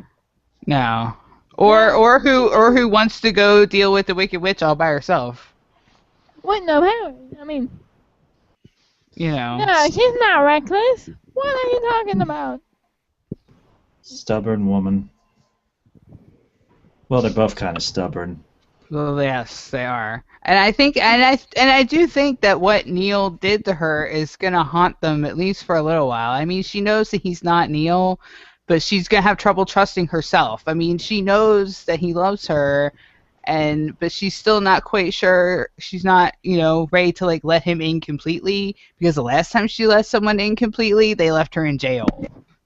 No. No. Or who wants to go deal with the Wicked Witch all by herself. What? No, I mean, You know. no, she's not reckless. What are you talking about? Stubborn woman. Well, they're both kind of stubborn. Well, yes, they are, and I do think that what Neil did to her is gonna haunt them at least for a little while. I mean, she knows that he's not Neil, but she's gonna have trouble trusting herself. I mean, she knows that he loves her, but she's still not quite sure. She's not, ready to like let him in completely because the last time she let someone in completely, they left her in jail.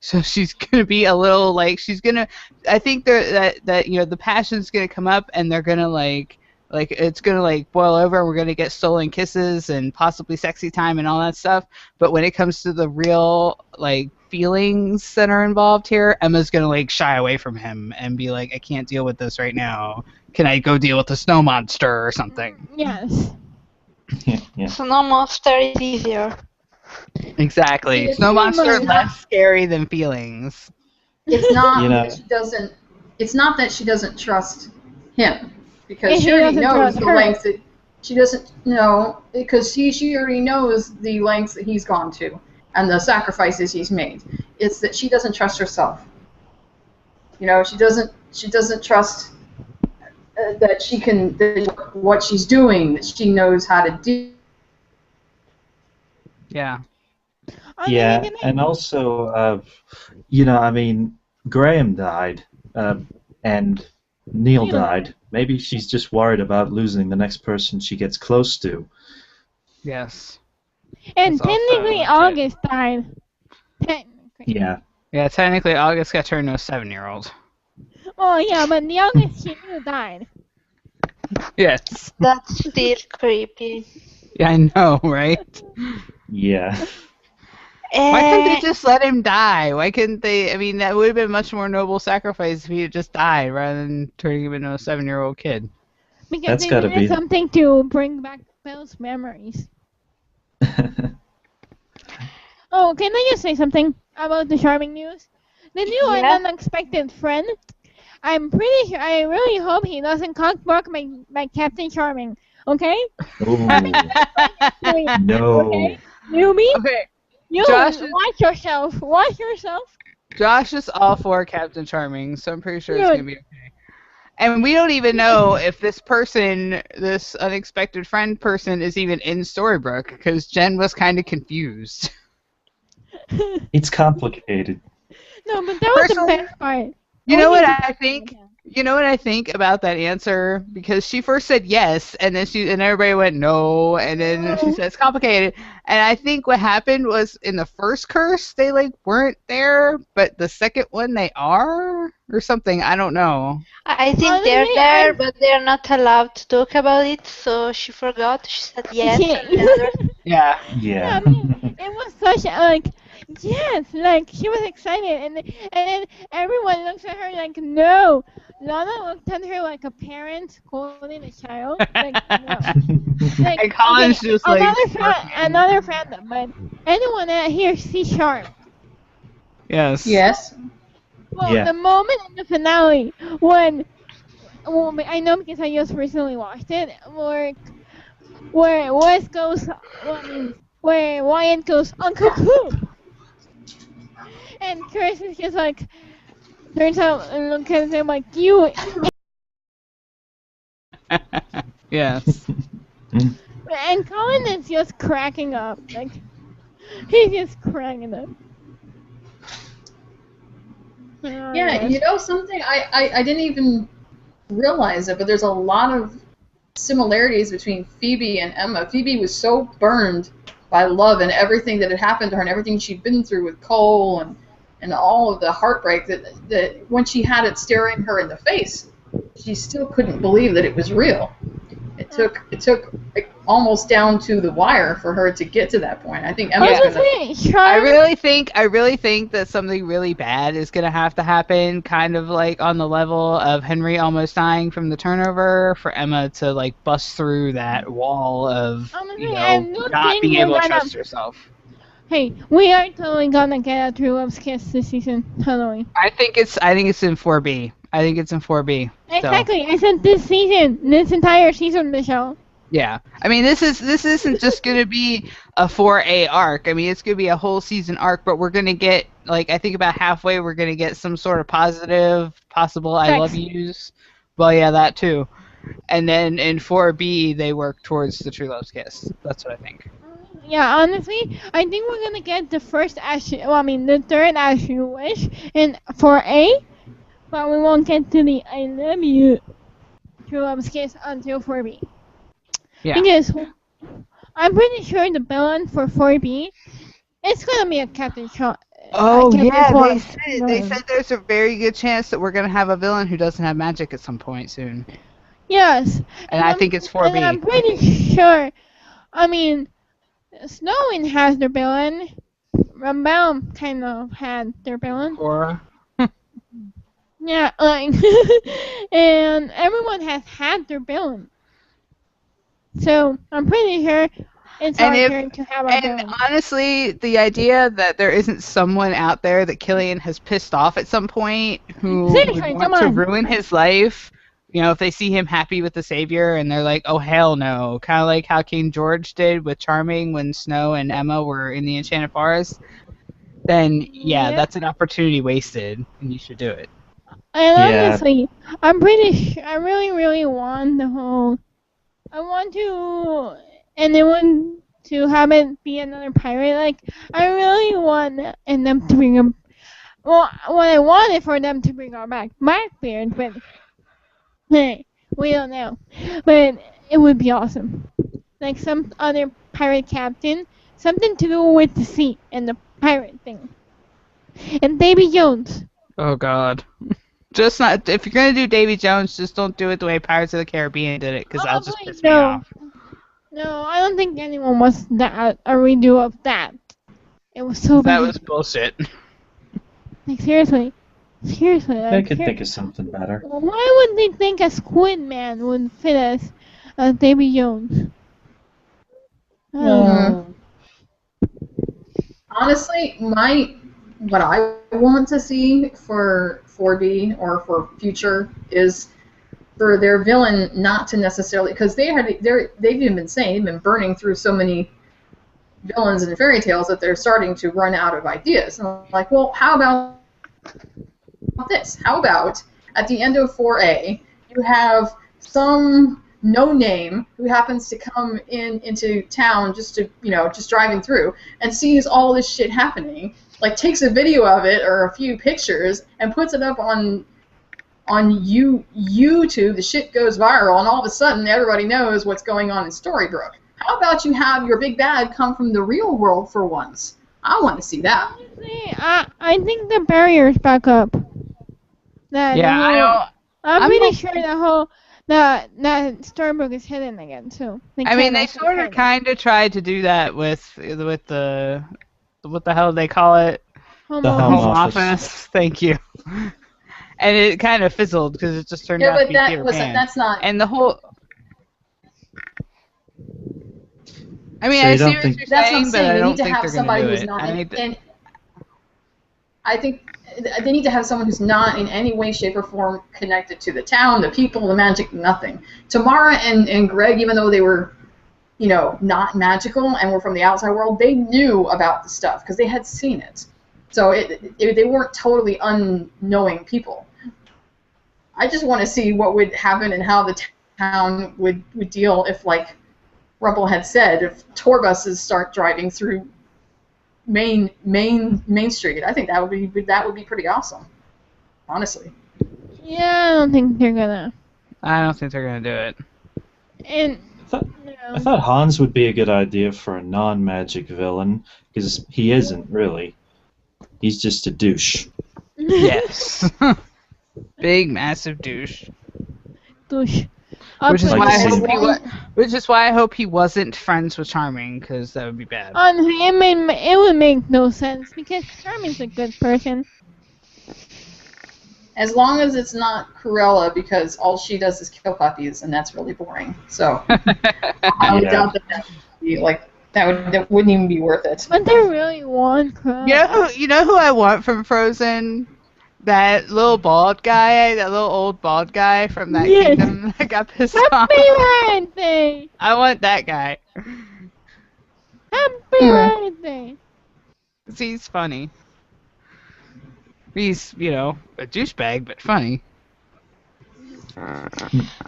So she's gonna be a little like I think that the passion's gonna come up and they're gonna like it's gonna like boil over and we're gonna get stolen kisses and possibly sexy time and all that stuff. But when it comes to the real like feelings that are involved here, Emma's gonna like shy away from him and be like, I can't deal with this right now. Can I go deal with the snow monster or something? Yes. Yeah. Snow monster is easier. Exactly. It's Snow pretty monster much less scary than feelings. It's not You know- that she doesn't. It's not that she doesn't trust him, because And she he already doesn't knows trust the her. lengths that she doesn't know, because she already knows the lengths that he's gone to and the sacrifices he's made. It's that she doesn't trust herself. She doesn't trust that she can that what she's doing, that she knows how to do. Yeah. Yeah, and also, I mean, Graham died, and Neil Neil. died. Maybe she's just worried about losing the next person she gets close to. Yes. And That's also technically, legit. August died. Technically. Yeah. Yeah, technically August got turned into a 7-year-old. Well, yeah, but the August she knew died. Yes. That's still creepy. Yeah, I know, right? Yeah. Why couldn't they Eh, just let him die? Why couldn't they? I mean, that would have been a much more noble sacrifice if he had just died rather than turning him into a 7-year-old kid. Because That's they gotta needed be- something to bring back those memories. Oh, can I just say something about the charming news? The new and Yeah. unexpected friend. I'm pretty sure. I really hope he doesn't cockblock my Captain Charming. Okay? Ooh, Wait, no. okay? Newbie, Okay, you Josh- watch yourself. Watch yourself. Josh is all for Captain Charming, so I'm pretty sure it's Good. gonna be okay. And we don't even know if this person, this unexpected friend person, is even in Storybrooke because Jen was kind of confused. It's complicated. No, but that was the Personally, best part. You know Going what into- I think? You know what I think about that answer? Because she first said yes, and then everybody went no, and then she said it's complicated. And I think what happened was in the first curse they like weren't there, but the second one they are or something. I don't know. I think they're Honestly, there, but they're not allowed to talk about it, so she forgot. She said yes. And the others Yeah. Yeah, Yeah. I mean, it was such yes, like she was excited, and then everyone looks at her like no. Lana looked at her like a parent holding a child. Like no. Like, And Colin's okay, just like another fandom, but anyone out here see Sharp. yes. Yes. Well, Yeah. the moment in the finale when, well, I know because I just recently watched it, where Wes goes, well, I mean, where Wyatt goes Uncle Clu, and Chris is just like, turns out and looks at him like you, Yes. and Colin is just cracking up, like he's just cracking up. Yeah, something I didn't even realize it, but there's a lot of similarities between Phoebe and Emma. Phoebe was so burned by love and everything that had happened to her and everything she'd been through with Cole and all of the heartbreak that when she had it staring her in the face, she still couldn't believe that it was real. It took like, almost down to the wire for her to get to that point. I think Emma's gonna. Honestly, I Sharp, really think that something really bad is gonna have to happen, kind of like on the level of Henry almost dying from the turnover, for Emma to like bust through that wall of Honestly, I don't not think being we're able to gonna- trust herself. hey, we are totally gonna get a True Love's Kiss this season, totally. I think it's in 4B. I think it's in 4B. So. Exactly, I said this season, this entire season, Michelle. Yeah, I mean, this isn't just going to be a 4A arc. I mean, it's going to be a whole season arc, but we're going to get, like, I think about halfway, we're going to get some sort of positive, possible I love Sex. yous. Well, yeah, that too. And then in 4B, they work towards the True Love's Kiss. That's what I think. Yeah, honestly, I think we're gonna get the first Ashley. Well, I mean, the third Ashley wish in 4A, but we won't get to the I love you True Love's Kiss until 4B. Yeah. Because I'm pretty sure the villain for 4B it's gonna be a Captain Shaw. Oh, Captain yeah, Swan. they said there's a very good chance that we're going to have a villain who doesn't have magic at some point soon. Yes. And I think it's 4B. And I'm pretty sure. I mean, Snowing has their villain. Rambaum kind of had their villain. Cora. Yeah, like, and everyone has had their villain. So I'm pretty sure it's our turn to have a villain. And honestly, the idea that there isn't someone out there that Killian has pissed off at some point who Seriously, would come want to on. ruin his life, you know, if they see him happy with the Savior and they're like, oh, hell no. Kind of like how King George did with Charming when Snow and Emma were in the Enchanted Forest. Then, yeah, that's an opportunity wasted, and you should do it. And Yeah. honestly, I'm pretty sure, I really, really want the whole, I want to, anyone to have it be another pirate. Like, I really want and them to bring him, well, what I want is for them to bring our Blackbeard, but, hey, we don't know. But it would be awesome. Like some other pirate captain, something to do with the sea and the pirate thing. And Davy Jones. Oh, God. Just not, if you're going to do Davy Jones, just don't do it the way Pirates of the Caribbean did it, because that'll just piss me off. No, I don't think anyone wants that a redo of that. It was so bad. That was bullshit. Like seriously. Seriously. They Like, could think of something better. why would they think a Squid Man would fit as Davy Jones? I don't know. Honestly, what I want to see for 4D or for future is for their villain not to necessarily, because they've even been saying they've been burning through so many villains and fairy tales that they're starting to run out of ideas. And I'm like, well, how about this? How about at the end of 4A you have some no name who happens to come into town just driving through and sees all this shit happening, like takes a video of it or a few pictures and puts it up on YouTube. The shit goes viral and all of a sudden everybody knows what's going on in Storybrooke. How about you have your big bad come from the real world for once? I want to see that. Honestly, I think the barrier's back up. I'm pretty sure that Storybrooke is hidden again too. I mean, they sort of kind of tried to do that with the what the hell do they call it? Home The Home office. office. Thank you. And it kind of fizzled because it just turned out to be Peter Pan. That's not. And the whole. I mean, So I you see don't what think- you're That's what saying, I'm but saying. I They don't need to think have they're somebody going who's to do it. not. I think And I think they need to have someone who's not in any way, shape, or form connected to the town, the people, the magic, nothing. Tamara and Greg, even though they were, not magical and were from the outside world, they knew about the stuff because they had seen it. So they weren't totally unknowing people. I just want to see what would happen and how the town would deal if, like Rumple had said, if tour buses start driving through Main Street. I think that would be pretty awesome, honestly. Yeah, I don't think they're gonna. I don't think they're going to do it. And I thought Hans would be a good idea for a non-magic villain, because he isn't really. He's just a douche. Yes. Big, massive douche. douche. Which is, Like why I the hope scene- he which is why I hope he wasn't friends with Charming, because that would be bad. Honestly, it would make no sense because Charming's a good person. As long as it's not Cruella, because all she does is kill puppies, and that's really boring. So I would Yeah. doubt that would be like that wouldn't even be worth it. But they really want Cruella. You know who I want from Frozen? That little bald guy, that little old bald guy from that Yes. kingdom that got pissed off. Happy birthday! I want that guy. Happy birthday! 'Cause he's funny. He's, a douchebag, but funny.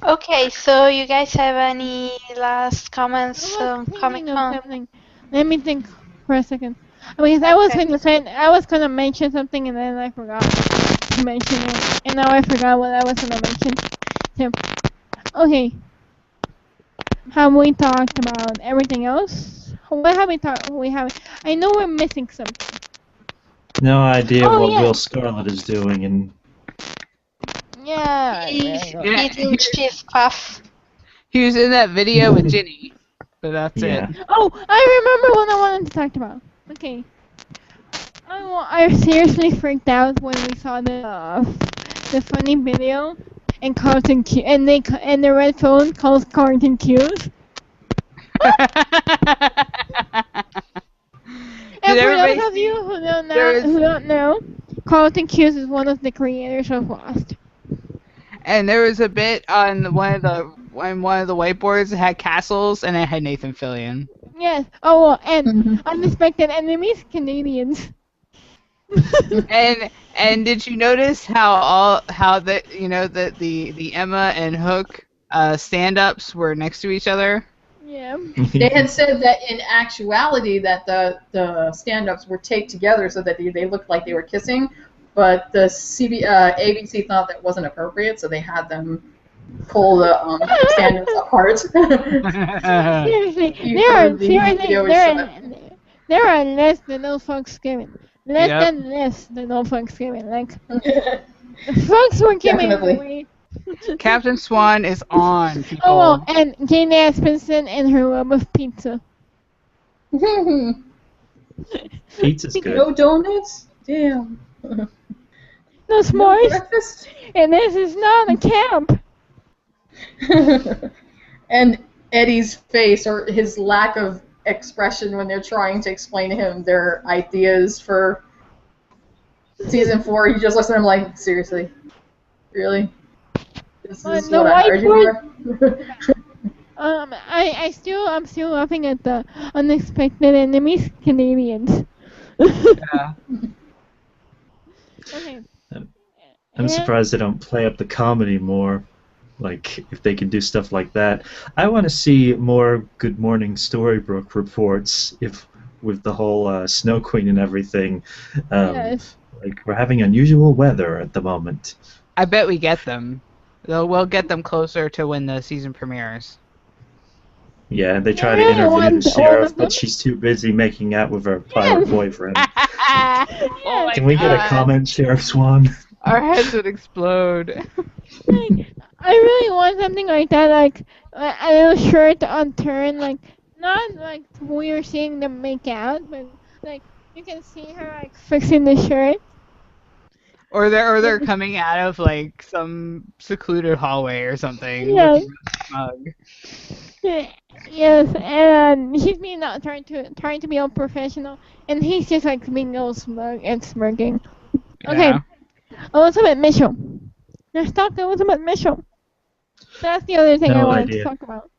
Okay, so you guys have any last comments I on was Comic thinking of Con? something. Let me think for a second. Because I was gonna mention something and then I forgot to mention it, and now I forgot what I was gonna mention. So, okay, have we talked about everything else? What have we talked? We have. I know we're missing something. No idea Oh, what yeah. Will Scarlet is doing, and Yeah. He's Yeah, eating cheese puff. He was in that video with Ginny, but that's yeah. it. Oh, I remember what I wanted to talk about. Okay. I seriously freaked out when we saw the funny video and Carlton Q and the red phone calls Carlton Q's. And Did for everybody those of see? you who There was- don't know, Carlton Q's is one of the creators of Lost. And there was a bit on one of the whiteboards that had castles, and it had Nathan Fillion. Yes. Oh, well, and Mhm. unexpected enemies, Canadians. And did you notice how the Emma and Hook stand-ups were next to each other? Yeah. They had said that in actuality that the stand-ups were taped together so that they looked like they were kissing, but the ABC thought that wasn't appropriate, so they had them pull the stand-ups apart. Seriously, You heard the video we there are less than no Thanksgiving. Less Yep. than less than no Thanksgiving. Like, folks were giving Definitely. away. Captain Swan is on, people. Oh, well, and Jane Aspenson and her love of pizza. Pizza's good. No donuts? Damn. No No s'mores. breakfast? And this is not a camp. And Eddie's face, or his lack of expression when they're trying to explain to him their ideas for season 4, he just looks at him like, seriously? Really? This is the what I hired you for? I'm still laughing at the unexpected enemies, Canadians. Yeah. Okay. I'm surprised they don't play up the comedy more. Like, if they can do stuff like that. I want to see more Good Morning Storybrooke reports with the whole Snow Queen and everything. Yes. Like, we're having unusual weather at the moment. I bet we get them. We'll get them closer to when the season premieres. Yeah, they try to really interview want the all sheriff, of them? but she's too busy making out with her pirate boyfriend. Oh my Can we get a God. comment, Sheriff Swan? Our heads would explode. I really want something like that, like a little shirt unturned, like not like we are seeing them make out, but like you can see her like fixing the shirt. Or they're coming out of like some secluded hallway or something. Yeah. Looking really smug. Yes, and he's being not trying to be all professional, and he's just like being all smug and smirking. Okay, Yeah. Elizabeth Mitchell. Let's talk to Elizabeth Mitchell. That's the other thing I No wanted to idea. talk about.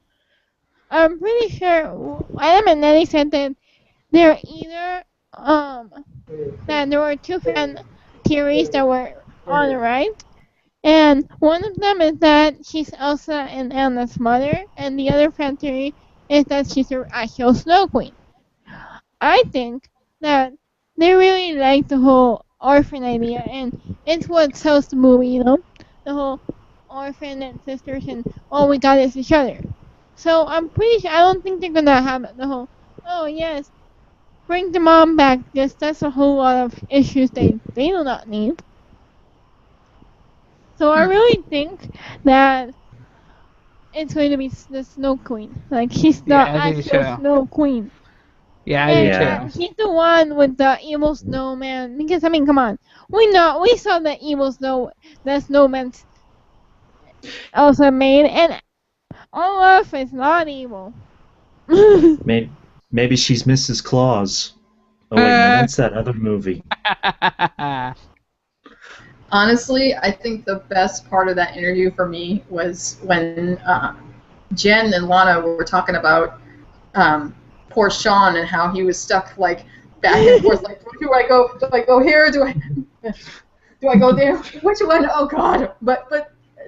I'm pretty sure Adam and Nelly said that they're either that there were two fan theories that were on the right, and one of them is that she's Elsa and Anna's mother, and the other fan theory is that she's the actual Snow Queen. I think that they really like the whole orphan idea, and it's what sells the movie, you know? The whole orphan and sisters, and all we got is each other. So I'm pretty sure, I don't think they're gonna have the whole, oh yes, bring the mom back, because that's a whole lot of issues they do not need. So I really think that it's going to be the Snow Queen. Like, she's the Yeah, I do actual too. Snow Queen. Yeah, I And do Yeah. too. he's the one with the evil snowman. Because, I mean, come on. We saw the evil the snowman's also made, and Olaf is not evil. Maybe she's Mrs. Claus. Oh wait, no, that's that other movie. Honestly, I think the best part of that interview for me was when Jen and Lana were talking about poor Sean and how he was stuck like back and forth. Like, do I go? Do I go here? Do I go there? Which one? Oh God! But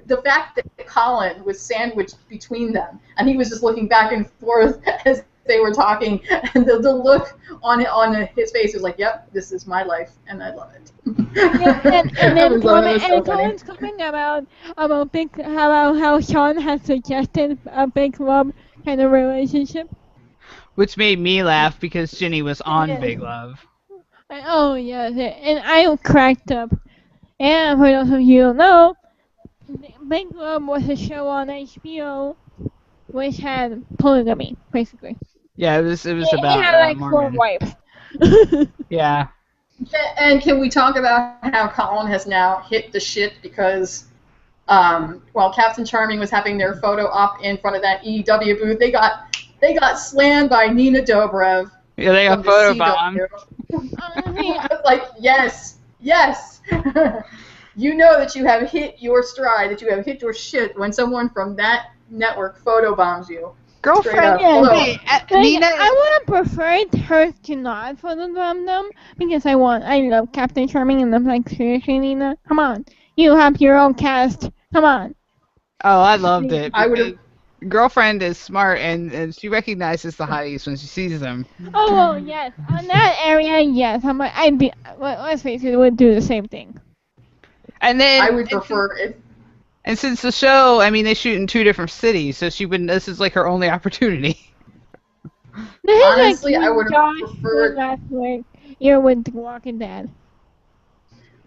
the fact that Colin was sandwiched between them and he was just looking back and forth as they were talking, and the look on his face was like, "Yep, this is my life, and I love it." Yeah, and That then was so funny. Colin's coming about how Sean has suggested a big love kind of relationship. Which made me laugh because Ginny was on Yeah. Big Love. Oh yeah, and I cracked up. And for those of you who don't know, Big Love was a show on HBO which had polygamy, basically. Yeah, it was It about had like 4 Mormon. wives. Yeah. And can we talk about how Colin has now hit the shit because while Captain Charming was having their photo op in front of that EW booth, they got slammed by Nina Dobrev. Yeah, they got from the photobombed. CW. I was like, yes. You know that you have hit your stride, that you have hit your shit when someone from that network photobombs you. Girlfriend, Yeah, Although, hey, Nina. I would have preferred her to not photobomb them because I love Captain Charming and I'm like, seriously, Nina, come on, you have your own cast, come on. Oh, I loved it. I would Because have. Girlfriend is smart and she recognizes the hotties when she sees them. Oh well, yes, on that area, yes, let's face it, would do the same thing. And then I would prefer if. And since the show, I mean, they shoot in 2 different cities, so this is like her only opportunity. This Honestly, is like I would have Josh preferred. last year with The Walking Dead.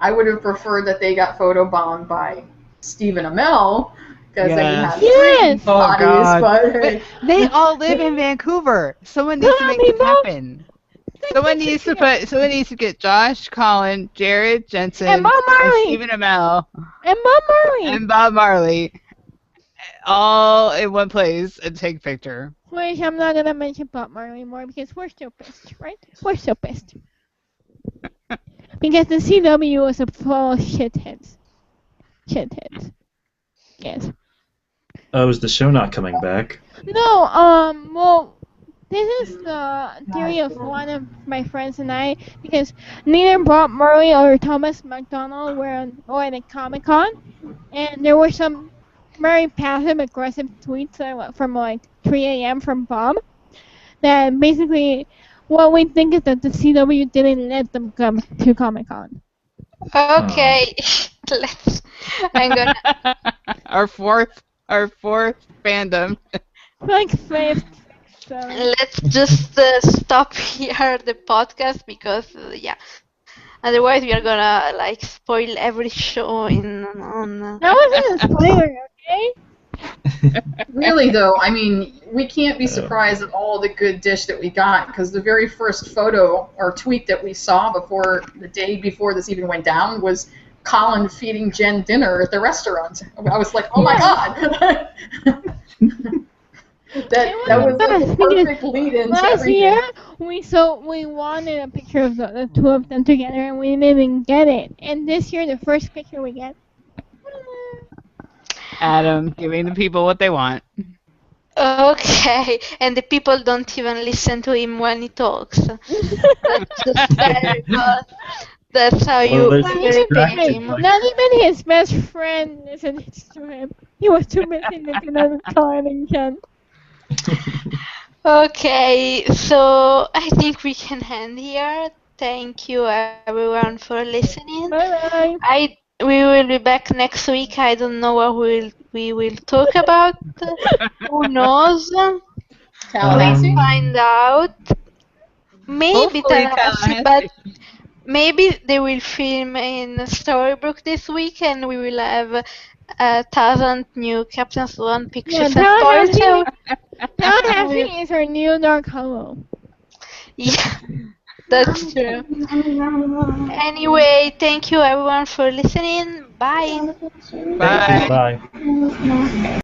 I would have preferred that they got photobombed by Stephen Amell because then we Yes. had Yes! three Oh, bodies. God. But hey, They all live in Vancouver. Someone needs to make this happen. Someone needs to get Josh, Colin, Jared Jensen, And Bob Marley! Stephen Amell, And Bob Marley! and Bob Marley all in one place and take a picture. Which I'm not gonna mention Bob Marley anymore because we're still pissed, right? We're still pissed. Because the CW was a full of shitheads. Shitheads. Yes. Oh, is the show not coming back? No, well, this is the theory of one of my friends and I, because neither Bob Marley or Thomas McDonald were at a Comic-Con, and there were some very passive-aggressive tweets from like 3 a.m. from Bob, that basically, what we think is that the CW didn't let them come to Comic-Con. Okay, let's. I'm gonna. our fourth fandom. Like fifth. So. Let's just stop here the podcast because yeah, otherwise we are gonna like spoil every show on. That wasn't a spoiler, okay? really though, I mean, we can't be surprised at all the good dish that we got because the very first photo or tweet that we saw before the day before this even went down was Colin feeding Jen dinner at the restaurant. I was like, oh my god. That was like the perfect lead into Last everything. year, we wanted a picture of the 2 of them together, and we didn't get it. And this year, the first picture we get. Adam giving the people what they want. Okay, and the people don't even listen to him when he talks. That's just very good. That's how you Well, Not there's even, distracted, him. like- not even his best friend listened to him. He was too busy looking at Colin and Jen. Okay, so I think we can end here. Thank you everyone for listening. Bye-bye. We will be back next week. I don't know what we will talk about. Who knows? Tallahassee? Find out. Maybe Hopefully Tallahassee, but maybe they will film in Storybrooke this week, and we will have 1,000 new Captain Swan pictures and stories. So, Tallahassee is our new Dark Hollow. yeah, that's true. Anyway, thank you everyone for listening. Bye. Bye. Bye.